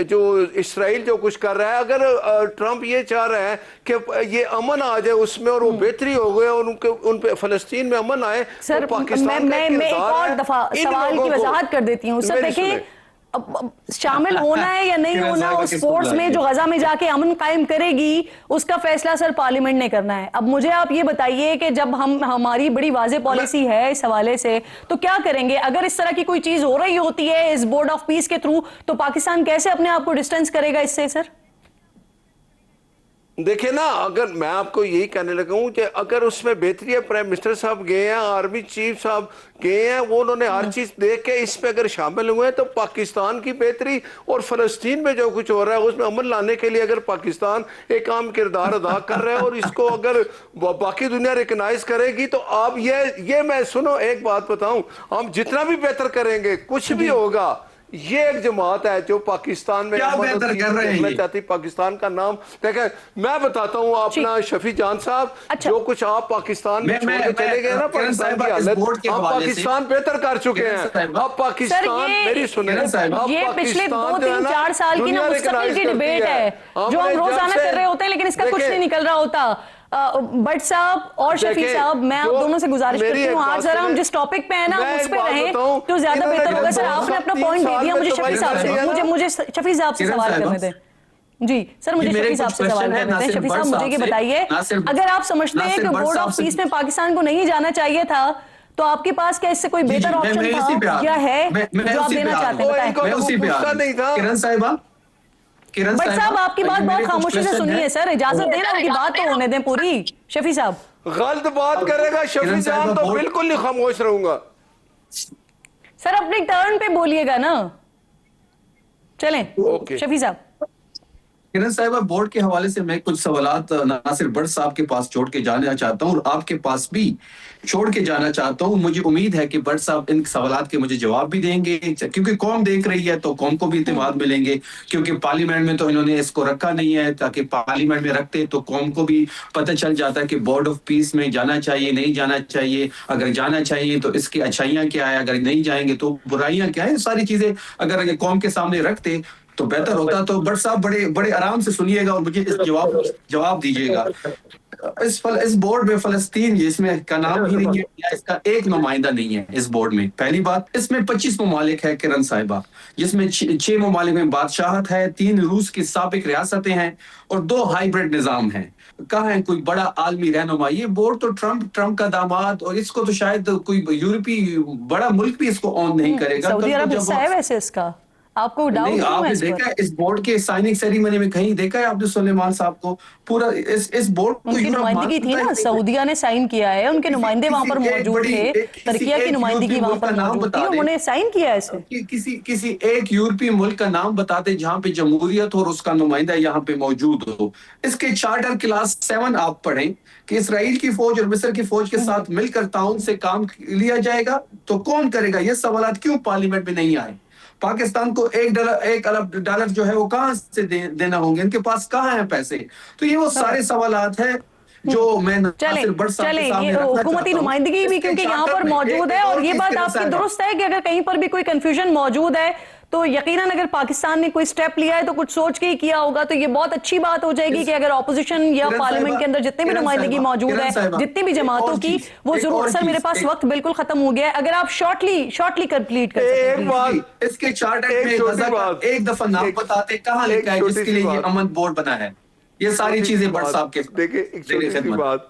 जो इसराइल जो कुछ कर रहा है, अगर ट्रंप ये चाह रहा है कि ये अमन आ जाए उसमें और वो बेहतरी हो गए और उन पे फलस्तीन में अमन आए, सर तो पाकिस्तान मैं एक और दफा सवाल की वजाहत कर देती हूँ। सर देखिए, अब शामिल होना है या नहीं होना उस फोर्स में जो गजा में जाके अमन कायम करेगी, उसका फैसला सर पार्लियामेंट ने करना है। अब मुझे आप ये बताइए कि जब हमारी बड़ी वाज़े पॉलिसी है इस हवाले से, तो क्या करेंगे अगर इस तरह की कोई चीज हो रही होती है इस बोर्ड ऑफ पीस के थ्रू, तो पाकिस्तान कैसे अपने आप को डिस्टेंस करेगा इससे सर? देखिए ना, अगर मैं आपको यही कहने लगा हूं कि अगर उसमें बेहतरी है, प्राइम मिनिस्टर साहब गए हैं, आर्मी चीफ साहब गए हैं, वो उन्होंने हर चीज देख के इस पे अगर शामिल हुए हैं, तो पाकिस्तान की बेहतरी और फलस्तीन में जो कुछ हो रहा है उसमें अमन लाने के लिए अगर पाकिस्तान एक अहम किरदार अदा कर रहा है और इसको अगर बाकी दुनिया रिकग्नाइज करेगी, तो आप ये मैं सुनो एक बात बताऊं, हम जितना भी बेहतर करेंगे कुछ भी होगा, ये एक जमात है जो पाकिस्तान में चाहती, पाकिस्तान का नाम देखें। मैं बताता हूँ अपना शफी जान साहब, जो कुछ आप पाकिस्तान में छोड़ के चले गए ना, पाकिस्तान की हालत, हम पाकिस्तान बेहतर कर चुके हैं। अब पाकिस्तान, मेरी सुने, ये पिछले 2-3-4 साल की ना मुस्तकिल की डिबेट है जो हम रोजाना कर रहे होते हैं, लेकिन इसका कुछ नहीं निकल रहा होता। बट साहब और शफी साहब, मैं आप दोनों से गुजारिश करती हूँ, आज जरा हम जिस टॉपिक पे हैं ना उस पे रहें तो ज्यादा बेहतर होगा। सर आपने अपना पॉइंट दे दिया, मुझे शफी साहब से मुझे शफी साहब से सवाल करने दें। जी सर, मुझे शफी साहब से सवाल करने दें। शफी साहब मुझे ये बताइए, अगर आप समझते हैं कि बोर्ड ऑफ पीस में पाकिस्तान को नहीं जाना चाहिए था, तो आपके पास क्या इससे कोई बेहतर ऑप्शन था या है जो आप देना चाहते हैं? किरण साहिबा, बट साहब आपकी बात बहुत खामोशी से सुनिए सर, इजाजत देना, उनकी बात तो होने दें पूरी। शफी साहब गलत बात करेगा शफी साहब तो बिल्कुल नहीं खामोश रहूंगा। सर अपने टर्न पे बोलिएगा ना। चलें शफी साहब। किरण साहिबा, बोर्ड के हवाले से मैं कुछ सवालात नासिर भट्ट साहब के पास छोड़ के जाना चाहता हूँ और आपके पास भी छोड़ के जाना चाहता हूँ। मुझे उम्मीद है कि भट्ट साहब इन सवालात के मुझे जवाब भी देंगे, क्योंकि कौम देख रही है तो कौम को भी इत्मीनान मिलेंगे, क्योंकि पार्लियामेंट में तो इन्होंने इसको रखा नहीं है, ताकि पार्लियामेंट में रखते तो कौम को भी पता चल जाता है कि बोर्ड ऑफ पीस में जाना चाहिए नहीं जाना चाहिए, अगर जाना चाहिए तो इसकी अच्छाइयाँ क्या है, अगर नहीं जाएंगे तो बुराइयां क्या है। सारी चीजें अगर कौम के सामने रखते तो बेहतर होता। तो भट्ट साहब बड़े आराम से सुनिएगा और मुझे इस जवाब दीजिएगा। इस बोर्ड में फलस्तीन जिसमें का नाम ही नहीं है या इसका एक नुमाइंदा नहीं है इस बोर्ड में। पहली बात, इसमें 25 ममालिक है किरण साहिबा, जिसमें 6 ममालिक में बादशाहत है, 3 रूस की साबिक रियासतें हैं और 2 हाइब्रिड निजाम हैं। कहाँ है कोई बड़ा आलमी रहनुमा? ये बोर्ड तो ट्रंप का दामाद, और इसको तो शायद कोई यूरोपीय बड़ा मुल्क भी इसको ऑन नहीं करेगा। सऊदी अरब हिस्सा है वैसे इसका, आपको डाउट आपने देखा है इस बोर्ड के साइनिंग सेरेमनी में कहीं देखा है आपने सुलेमान साहब को? पूरा इस बोर्ड को उनकी नुमाइंदगी थी ना, सऊदिया ने साइन किया है, उनके नुमाइंदे वहां पर मौजूद थे, तुर्किया की नुमाइंदगी वहां पर मौजूद थी, उन्होंने साइन किया है इसे। किसी एक यूरोपीय मुल्क का नाम बताते जहां पे जमहूरियत और उसका नुमाइंदा यहाँ पे मौजूद हो। इसके चार्टर क्लास 7 आप पढ़ें कि इसराइल की फौज और मिस्र की फौज के साथ मिलकर ताउन से काम लिया जाएगा, तो कौन करेगा? ये सवाल क्यों पार्लियामेंट में नहीं आए? पाकिस्तान को $1 अरब जो है वो कहां से देना होंगे, इनके पास कहां है पैसे? तो ये वो सारे सवालात हैं जो मैं चले ये हुकूमती नुमाइंदगी भी क्योंकि यहाँ पर मौजूद है, और ये बात आपकी दुरुस्त है कि अगर कहीं पर भी कोई कंफ्यूजन मौजूद है तो यकीनन अगर पाकिस्तान ने कोई स्टेप लिया है तो कुछ सोच के ही किया होगा। तो ये बहुत अच्छी बात हो जाएगी कि अगर ऑपोजिशन या पार्लियामेंट के अंदर जितने भी नुमाइंदगी मौजूद है, जितनी भी जमातों की, वो जरूर। सर मेरे पास वक्त बिल्कुल खत्म हो गया है, अगर आप शॉर्टली कंप्लीट कर सकते। इसके चार्टर में एक दफा नाम बताते कहाँ लिखा है जिसके लिए ये अमन बोर्ड बना है? ये सारी चीजें भट्ट साहब के देखिए बात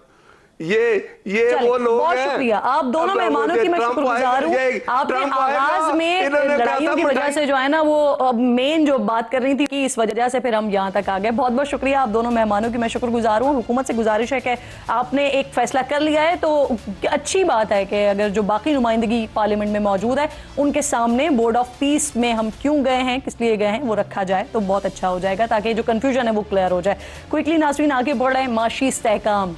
ये वो लोग बहुत शुक्रिया आप दोनों मेहमानों की मैं शुक्रगुजार हूँ। आपने आगाज में लड़ाइयों की वजह से जो है ना वो मेन जो बात कर रही थी कि इस वजह से फिर हम यहाँ तक आ गए। बहुत बहुत शुक्रिया आप दोनों मेहमानों की मैं शुक्रगुजार हूँ। हुकूमत से गुजारिश है कि आपने एक फैसला कर लिया है तो अच्छी बात है कि अगर जो बाकी नुमाइंदगी पार्लियामेंट में मौजूद है उनके सामने बोर्ड ऑफ पीस में हम क्यों गए हैं, किस लिए गए हैं, वो रखा जाए तो बहुत अच्छा हो जाएगा, ताकि जो कन्फ्यूजन है वो क्लियर हो जाए। क्विकली नाज़रीन आगे बढ़ रहे हैं, माशी इस्तेहकाम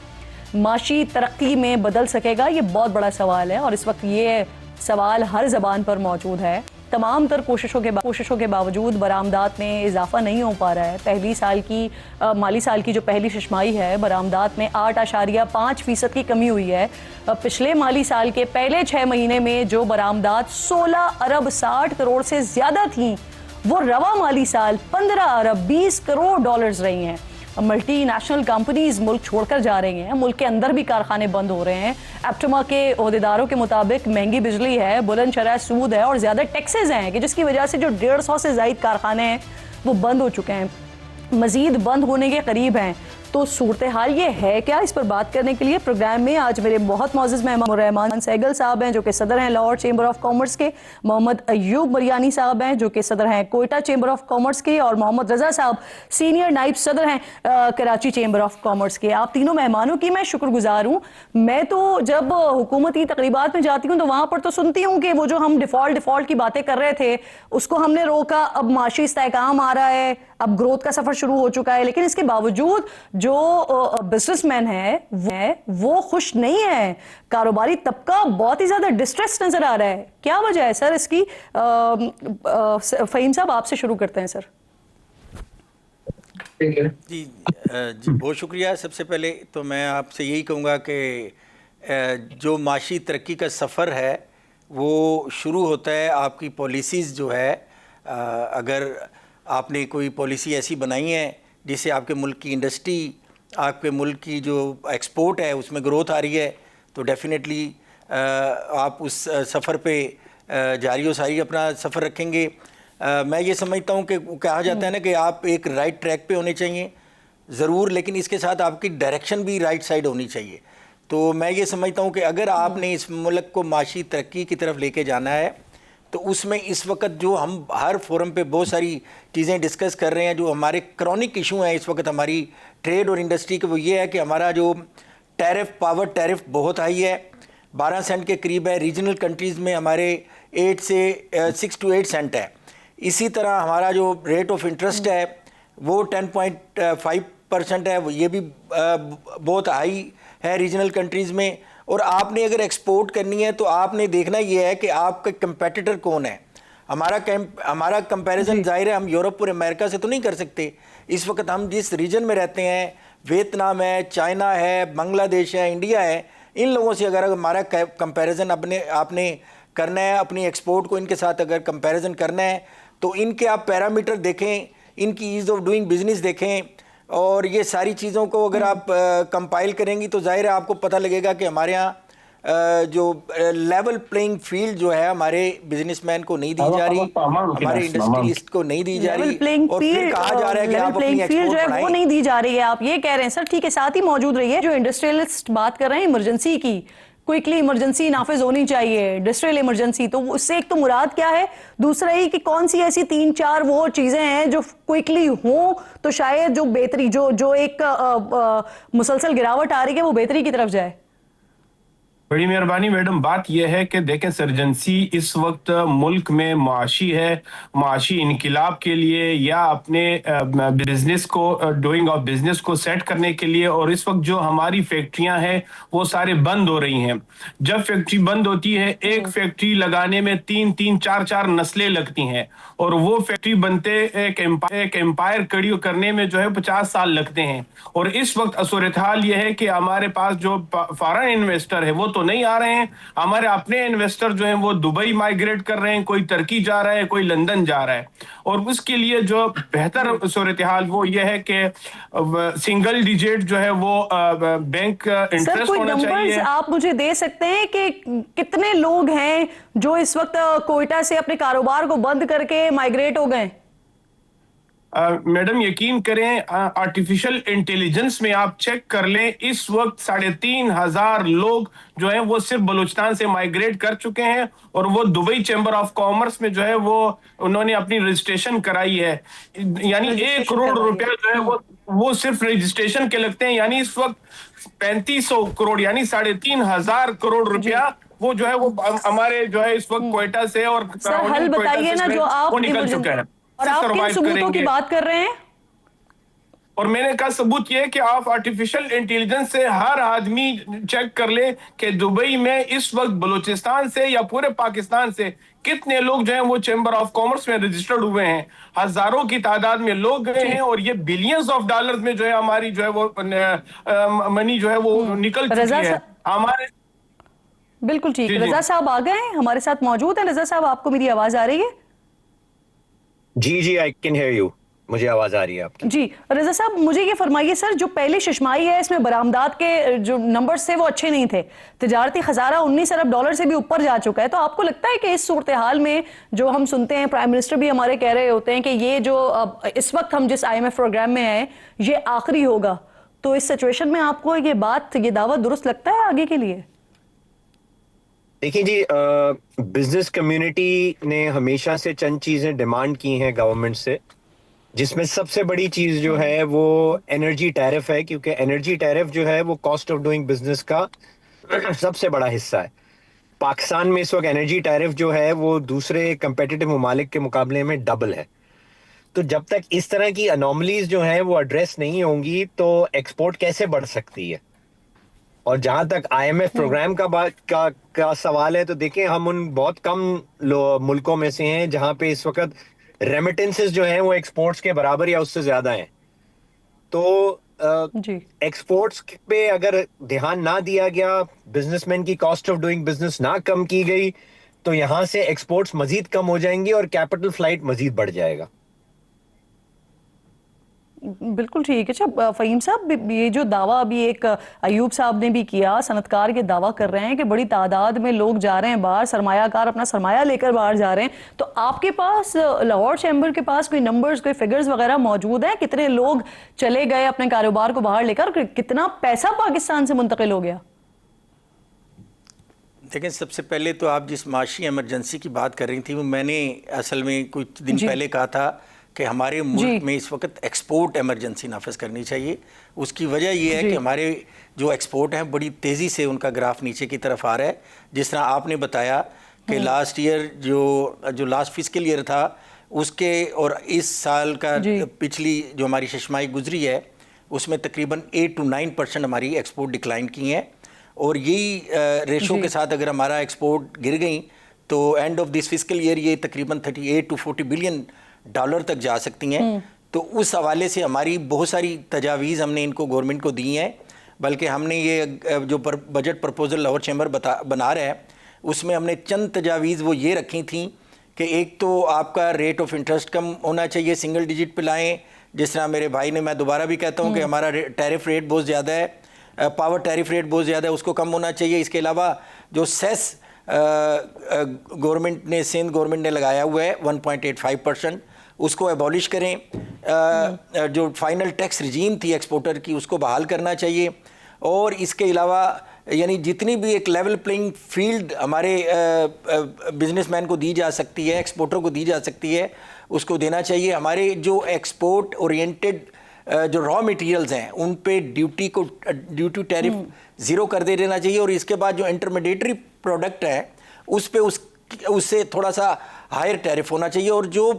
माशी तरक्की में बदल सकेगा, ये बहुत बड़ा सवाल है और इस वक्त ये सवाल हर जबान पर मौजूद है। तमाम तर कोशिशों के बावजूद बरामदात में इजाफा नहीं हो पा रहा है। माली साल की जो पहली शशमाही है, बरामदात में 8.5% की कमी हुई है। पिछले माली साल के पहले 6 महीने में जो बरामदात 16 अरब 60 करोड़ से ज्यादा थी, वो रवा माली साल 15 अरब 20 करोड़ डॉलर्स रही हैं। मल्टीनेशनल कंपनीज मुल्क छोड़कर जा रही हैं, मुल्क के अंदर भी कारखाने बंद हो रहे हैं। एप्टमा के ओहदेदारों के मुताबिक महंगी बिजली है, बुलंदशरह सूद है और ज़्यादा टैक्सेस हैं कि जिसकी वजह से जो 150 से ज़ायद कारखाने हैं वो बंद हो चुके हैं, मज़ीद बंद होने के करीब हैं। तो सूरत हाल ये है क्या, इस पर बात करने के लिए प्रोग्राम में आज मेरे बहुत मौजूद मेहमान रहमान सहगल साहब हैं जो कि सदर हैं लाहौर चेंबर ऑफ कॉमर्स के, मोहम्मद अयूब मरियानी साहब हैं जो कि सदर हैं कोयटा चेंबर ऑफ कॉमर्स के, और मोहम्मद रजा साहब सीनियर नाइब सदर हैं कराची चेंबर ऑफ कॉमर्स के। आप तीनों मेहमानों की मैं शुक्रगुजार हूँ। मैं तो जब हुकूमती तकरीबात में जाती हूँ तो वहाँ पर तो सुनती हूँ कि वो जो हम डिफॉल्ट की बातें कर रहे थे उसको हमने रोका, अब माशी इस्तेहकाम आ रहा है, अब ग्रोथ का सफर शुरू हो चुका है। लेकिन इसके बावजूद जो बिजनेसमैन है वो खुश नहीं है। कारोबारी तबका बहुत ही ज्यादा डिस्ट्रेस नजर आ रहा है। क्या वजह है सर इसकी? फहीम साहब आपसे शुरू करते हैं सर। जी बहुत शुक्रिया। सबसे पहले तो मैं आपसे यही कहूँगा कि जो माशी तरक्की का सफ़र है वो शुरू होता है आपकी पॉलिसीज़ जो है, अगर आपने कोई पॉलिसी ऐसी बनाई है जिससे आपके मुल्क की इंडस्ट्री, आपके मुल्क की जो एक्सपोर्ट है उसमें ग्रोथ आ रही है, तो डेफिनेटली आप उस सफ़र पे जारी व सारी अपना सफ़र रखेंगे। मैं ये समझता हूँ कि कहा जाता है ना कि आप एक राइट ट्रैक पे होने चाहिए ज़रूर, लेकिन इसके साथ आपकी डायरेक्शन भी राइट साइड होनी चाहिए। तो मैं ये समझता हूँ कि अगर आपने इस मुल्क को माशी तरक्की की तरफ लेके जाना है तो उसमें इस वक्त जो हम हर फोरम पे बहुत सारी चीज़ें डिस्कस कर रहे हैं, जो हमारे क्रॉनिक इशू हैं इस वक्त हमारी ट्रेड और इंडस्ट्री के, वो ये है कि हमारा जो पावर टैरिफ बहुत हाई है, 12 सेंट के करीब है। रीजनल कंट्रीज़ में हमारे 6 to 8 सेंट है। इसी तरह हमारा जो रेट ऑफ इंटरेस्ट है वो 10.5% है, ये भी बहुत हाई है रीजनल कंट्रीज़ में। और आपने अगर एक्सपोर्ट करनी है तो आपने देखना ये है कि आपका कंपेटिटर कौन है। हमारा कंपैरिजन जाहिर है हम यूरोप और अमेरिका से तो नहीं कर सकते। इस वक्त हम जिस रीजन में रहते हैं, वियतनाम है, चाइना है, बांग्लादेश है, इंडिया है, इन लोगों से अगर हमारा कंपैरिजन आपने करना है, अपनी एक्सपोर्ट को इनके साथ अगर कंपैरिजन करना है तो इनके आप पैरामीटर देखें, इनकी ईज़ ऑफ डूइंग बिजनेस देखें, और ये सारी चीज़ों को अगर आप कंपाइल करेंगी तो जाहिर है आपको पता लगेगा कि हमारे यहाँ जो लेवल प्लेइंग फील्ड जो है हमारे बिजनेसमैन को नहीं दी जा रही, हमारे इंडस्ट्रियलिस्ट को नहीं दी जा रही, और फिर कहा जा रहा है कि आप अपनी एक्सपोर्ट बढ़ाएं, वो नहीं दी जा रही है। आप ये कह रहे हैं सर, ठीक है, साथ ही मौजूद रही है। जो इंडस्ट्रियलिस्ट बात कर रहे हैं इमरजेंसी की, क्विकली इमरजेंसी नाफिज होनी चाहिए, इंडस्ट्रियल इमरजेंसी, तो उससे एक तो मुराद क्या है, दूसरा ही कि कौन सी ऐसी 3-4 वो चीजें हैं जो क्विकली हों तो शायद जो बेहतरी जो एक मुसलसल गिरावट आ रही है वो बेहतरी की तरफ जाए। बड़ी मेहरबानी मैडम। बात यह है कि देखें, सर्जेंसी इस वक्त मुल्क में माशी है, माशी इनकिलाब के लिए या अपने बिजनेस को, डूइंग ऑफ बिजनेस को सेट करने के लिए। और इस वक्त जो हमारी फैक्ट्रियां हैं वो सारे बंद हो रही हैं। जब फैक्ट्री बंद होती है, एक फैक्ट्री लगाने में 3-3, 4-4 नस्लें लगती हैं, और वो फैक्ट्री बनते एक एम्पायर खड़ी करने में जो है 50 साल लगते हैं। और इस वक्त सूरत हाल यह है कि हमारे पास जो फॉरेन इन्वेस्टर है वो तो नहीं आ रहे हैं, हमारे अपने इन्वेस्टर जो हैं वो दुबई माइग्रेट कर रहे हैं, कोई तुर्की जा रहा है, कोई लंदन जा रहा है। और उसके लिए जो बेहतर सूरत हाल वो ये है कि सिंगल डिजिट जो है वो बैंक इंटरेस्ट होना चाहिए। आप मुझे दे सकते हैं कि कितने लोग हैं जो इस वक्त कोयटा से अपने कारोबार को बंद करके माइग्रेट हो गए? मैडम यकीन करें, आर्टिफिशियल इंटेलिजेंस में आप चेक कर लें, इस वक्त 3,500 लोग जो हैं वो सिर्फ बलूचिस्तान से माइग्रेट कर चुके हैं, और वो दुबई चैम्बर ऑफ कॉमर्स में जो है वो उन्होंने अपनी रजिस्ट्रेशन कराई है। यानी 1 करोड़ रुपया जो है वो सिर्फ रजिस्ट्रेशन के लगते हैं। यानी इस वक्त 3500 करोड़ यानी 3,500 करोड़ रुपया वो जो है वो हमारे जो है इस वक्त कोयटा से और हल बताइए ना, जो आप निकल चुका है। और आप किन सबूतों की बात कर रहे हैं? और मैंने कहा सबूत ये है कि आप आर्टिफिशियल इंटेलिजेंस से हर आदमी चेक कर ले कि दुबई में इस वक्त बलूचिस्तान से या पूरे पाकिस्तान से कितने लोग जो हैं वो चैम्बर ऑफ कॉमर्स में रजिस्टर्ड हुए हैं। हजारों की तादाद में लोग गए हैं और ये बिलियंस ऑफ डॉलर्स में जो है हमारी जो है वो मनी जो है वो निकल चुकी है हमारे। बिल्कुल ठीक। रजा साहब आ गए हैं, हमारे साथ मौजूद है। रजा साहब, आपको मेरी आवाज आ रही है? जी, आई कैन हियर यू, मुझे आवाज आ रही है आपकी। जी रजा साहब, मुझे ये फरमाइए सर, जो पहले शशमाई है इसमें बरामदात के जो नंबर्स थे वो अच्छे नहीं थे, तिजारती खजाना 19 अरब डॉलर से भी ऊपर जा चुका है, तो आपको लगता है कि इस सूरत हाल में जो हम सुनते हैं, प्राइम मिनिस्टर भी हमारे कह रहे होते हैं कि ये जो इस वक्त हम जिस IMF प्रोग्राम में हैं ये आखिरी होगा, तो इस सिचुएशन में आपको ये बात, ये दावा दुरुस्त लगता है आगे के लिए? देखिए जी, बिजनेस कम्युनिटी ने हमेशा से चंद चीजें डिमांड की हैं गवर्नमेंट से, जिसमें सबसे बड़ी चीज जो है वो एनर्जी टैरिफ है, क्योंकि एनर्जी टैरिफ जो है वो कॉस्ट ऑफ डूइंग बिजनेस का सबसे बड़ा हिस्सा है। पाकिस्तान में इस वक्त एनर्जी टैरिफ जो है वो दूसरे कंपेटिटिव ममालिक के मुकाबले में डबल है। तो जब तक इस तरह की अनोमलीज जो है वो एड्रेस नहीं होंगी तो एक्सपोर्ट कैसे बढ़ सकती है। और जहां तक IMF प्रोग्राम का सवाल है, तो देखें हम उन बहुत कम मुल्कों में से हैं जहां पे इस वक्त रेमिटेंसेस जो हैं वो एक्सपोर्ट्स के बराबर या उससे ज्यादा हैं। तो एक्सपोर्ट्स पे अगर ध्यान ना दिया गया, बिजनेसमैन की कॉस्ट ऑफ डूइंग बिजनेस ना कम की गई, तो यहां से एक्सपोर्ट्स मजीद कम हो जाएंगी और कैपिटल फ्लाइट मजीद बढ़ जाएगा। बिल्कुल ठीक है। अच्छा फ़हीम साहब, ये जो दावा अभी एक अयूब साहब ने भी किया, सनतकार के दावा कर रहे हैं कि बड़ी तादाद में लोग जा रहे हैं बाहर, सरमायाकार अपना सरमाया लेकर बाहर जा रहे हैं, तो आपके पास लाहौर चैम्बर के पास कोई नंबर्स, कोई फिगर्स वगैरह मौजूद हैं? कितने लोग चले गए अपने कारोबार को बाहर लेकर, कितना पैसा पाकिस्तान से मुंतकिल हो गया? देखिए, सबसे पहले तो आप जिस माशी इमरजेंसी की बात कर रही थी वो मैंने असल में कुछ दिन पहले कहा था कि हमारे मुल्क में इस वक्त एक्सपोर्ट इमरजेंसी नाफिज करनी चाहिए। उसकी वजह यह है कि हमारे जो एक्सपोर्ट हैं बड़ी तेज़ी से उनका ग्राफ नीचे की तरफ आ रहा है। जिस तरह आपने बताया कि लास्ट ईयर जो लास्ट फिस्कल ईयर था उसके और इस साल का पिछली जो हमारी शशमाई गुजरी है उसमें तकरीबन 8 to 9% हमारी एक्सपोर्ट डिक्लाइन की हैं, और यही रेशो के साथ अगर हमारा एक्सपोर्ट गिर गई तो end of this fiscal year ये तकरीबन 38 to 40 बिलियन डॉलर तक जा सकती हैं। तो उस हवाले से हमारी बहुत सारी तजावीज़ हमने इनको गवर्नमेंट को दी हैं, बल्कि हमने ये जो बजट प्रपोजल लाहौर चैम्बर बना रहा है उसमें हमने चंद तजावीज़ वो ये रखी थी कि एक तो आपका रेट ऑफ इंटरेस्ट कम होना चाहिए, सिंगल डिजिट पे लाएँ। जिस तरह मेरे भाई ने, मैं दोबारा भी कहता हूँ कि हमारा टैरिफ रेट बहुत ज़्यादा है, पावर टैरिफ रेट बहुत ज़्यादा है, उसको कम होना चाहिए। इसके अलावा जो सेस गवर्नमेंट ने, सिंध गवर्नमेंट ने लगाया हुआ है 1.85%, उसको एबॉलिश करें। जो फाइनल टैक्स रिजीम थी एक्सपोर्टर की उसको बहाल करना चाहिए। और इसके अलावा यानी जितनी भी एक लेवल प्लेइंग फील्ड हमारे बिजनेसमैन को दी जा सकती है, एक्सपोर्टर को दी जा सकती है, उसको देना चाहिए। हमारे जो एक्सपोर्ट ओरिएंटेड जो रॉ मटेरियल्स हैं उन पे ड्यूटी टैरिफ ज़ीरो कर दे देना चाहिए, और इसके बाद जो इंटरमीडिएटरी प्रोडक्ट है उस पे उससे थोड़ा सा हायर टैरिफ होना चाहिए, और जो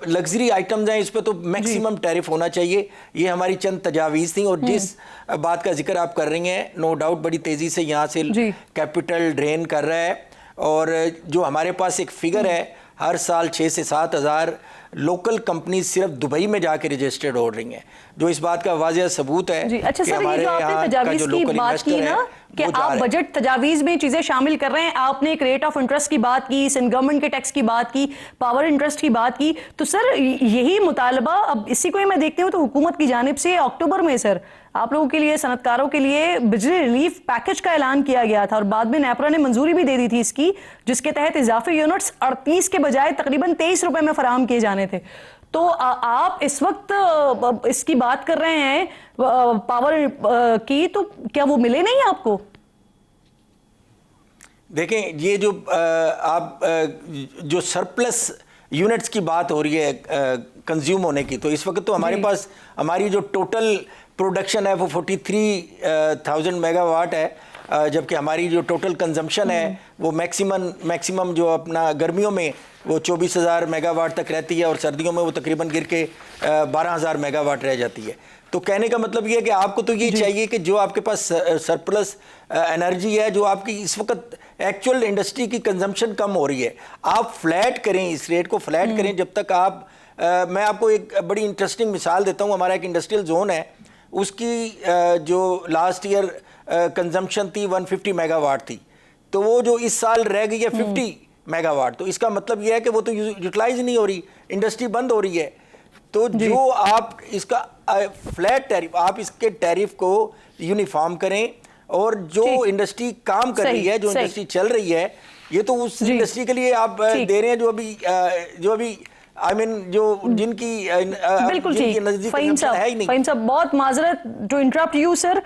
लग्जरी आइटम्स हैं इस पे तो मैक्सिमम टैरिफ होना चाहिए। ये हमारी चंद तजावीज़ थी। और जिस बात का जिक्र आप कर रही हैं, नो डाउट बड़ी तेज़ी से यहाँ से कैपिटल ड्रेन कर रहा है, और जो हमारे पास एक फिगर है, हर साल 6 से 7 हज़ार लोकल कंपनी सिर्फ दुबई में जाके रजिस्टर्ड हो रही हैं, जो इस बात का वाज़ेह सबूत है। अच्छा सर, ये जो आपने तजावीज़ की बात की ना कि आप बजट तजावीज़ में चीज़ें शामिल कर रहे हैं, आपने एक रेट ऑफ इंटरेस्ट की बात की, सिंध गवर्नमेंट के टैक्स की बात की, पावर इंटरेस्ट की बात की, तो सर यही मुतालबा अब इसी को ही मैं देखती हूँ तो हुकूमत की जानिब से अक्टूबर में सर आप लोगों के लिए, सनतकारों के लिए बिजली रिलीफ पैकेज का ऐलान किया गया था, और बाद में नेपरा ने मंजूरी भी दे दी थी इसकी, जिसके तहत इजाफी यूनिट्स 38 के बजाय तकरीबन 23 रुपए में फराहम किए जाने थे। तो आप इस वक्त इसकी बात कर रहे हैं पावर की, तो क्या वो मिले नहीं आपको? देखें, ये जो आप जो सरप्लस यूनिट्स की बात हो रही है कंज्यूम होने की, तो इस वक्त तो हमारे पास हमारी जो टोटल प्रोडक्शन है वो 43,000 मेगावाट है। जबकि हमारी जो टोटल कंजम्पशन है वो मैक्सिमम जो अपना गर्मियों में वो 24,000 मेगावाट तक रहती है और सर्दियों में वो तकरीबन गिर के 12,000 मेगावाट रह जाती है। तो कहने का मतलब ये है कि आपको तो ये चाहिए कि जो आपके पास सरप्लस एनर्जी है, जो आपकी इस वक्त एक्चुअल इंडस्ट्री की कंजम्पशन कम हो रही है, आप फ्लैट करें, इस रेट को फ्लैट करें जब तक आप मैं आपको एक बड़ी इंटरेस्टिंग मिसाल देता हूँ। हमारा एक इंडस्ट्रियल जोन है, उसकी जो लास्ट ईयर कंजम्पशन थी 150 मेगावाट थी, तो वो जो इस साल रह गई है 50 मेगावाट। तो इसका मतलब ये है कि वो तो यूटिलाइज नहीं हो रही, इंडस्ट्री बंद हो रही है। तो जो आप इसका फ्लैट टैरिफ, आप इसके टैरिफ को यूनिफॉर्म करें और जो इंडस्ट्री काम कर रही है, जो इंडस्ट्री चल रही है, ये तो उस इंडस्ट्री के लिए आप दे रहे हैं जो अभी आई मीन जो जिनकी बिल्कुल ठीक। फ़हीम साहब बहुत माजरत टू इंटरप्ट यू सर,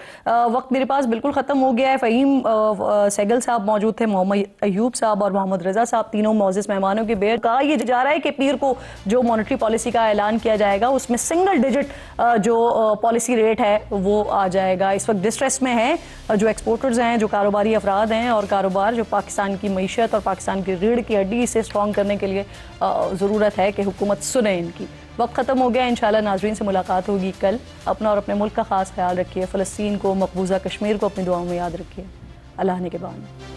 वक्त मेरे पास बिल्कुल ख़त्म हो गया है। फ़हीम सहगल साहब मौजूद थे, मोहम्मद अयूब साहब और मोहम्मद रजा साहब, तीनों मौजूद मेहमानों के बेर कहा यह जा रहा है कि पीर को जो मॉनेटरी पॉलिसी का ऐलान किया जाएगा उसमें सिंगल डिजिट जो पॉलिसी रेट है वो आ जाएगा। इस वक्त डिस्ट्रेस में है जो एक्सपोर्टर्स हैं, जो कारोबारी अफराद हैं और कारोबार जो पाकिस्तान की मईशत और पाकिस्तान की रीढ़ की हड्डी इसे स्ट्रॉन्ग करने के लिए ज़रूरत है कि हुकूमत सुने इनकी। वक्त ख़त्म हो गया, इंशाल्लाह नाजरीन से मुलाकात होगी कल। अपना और अपने मुल्क का ख़ास ख्याल रखिए। फ़लस्तीन को, मकबूजा कश्मीर को अपनी दुआओं में याद रखिए। अल्लाह ने के बाद।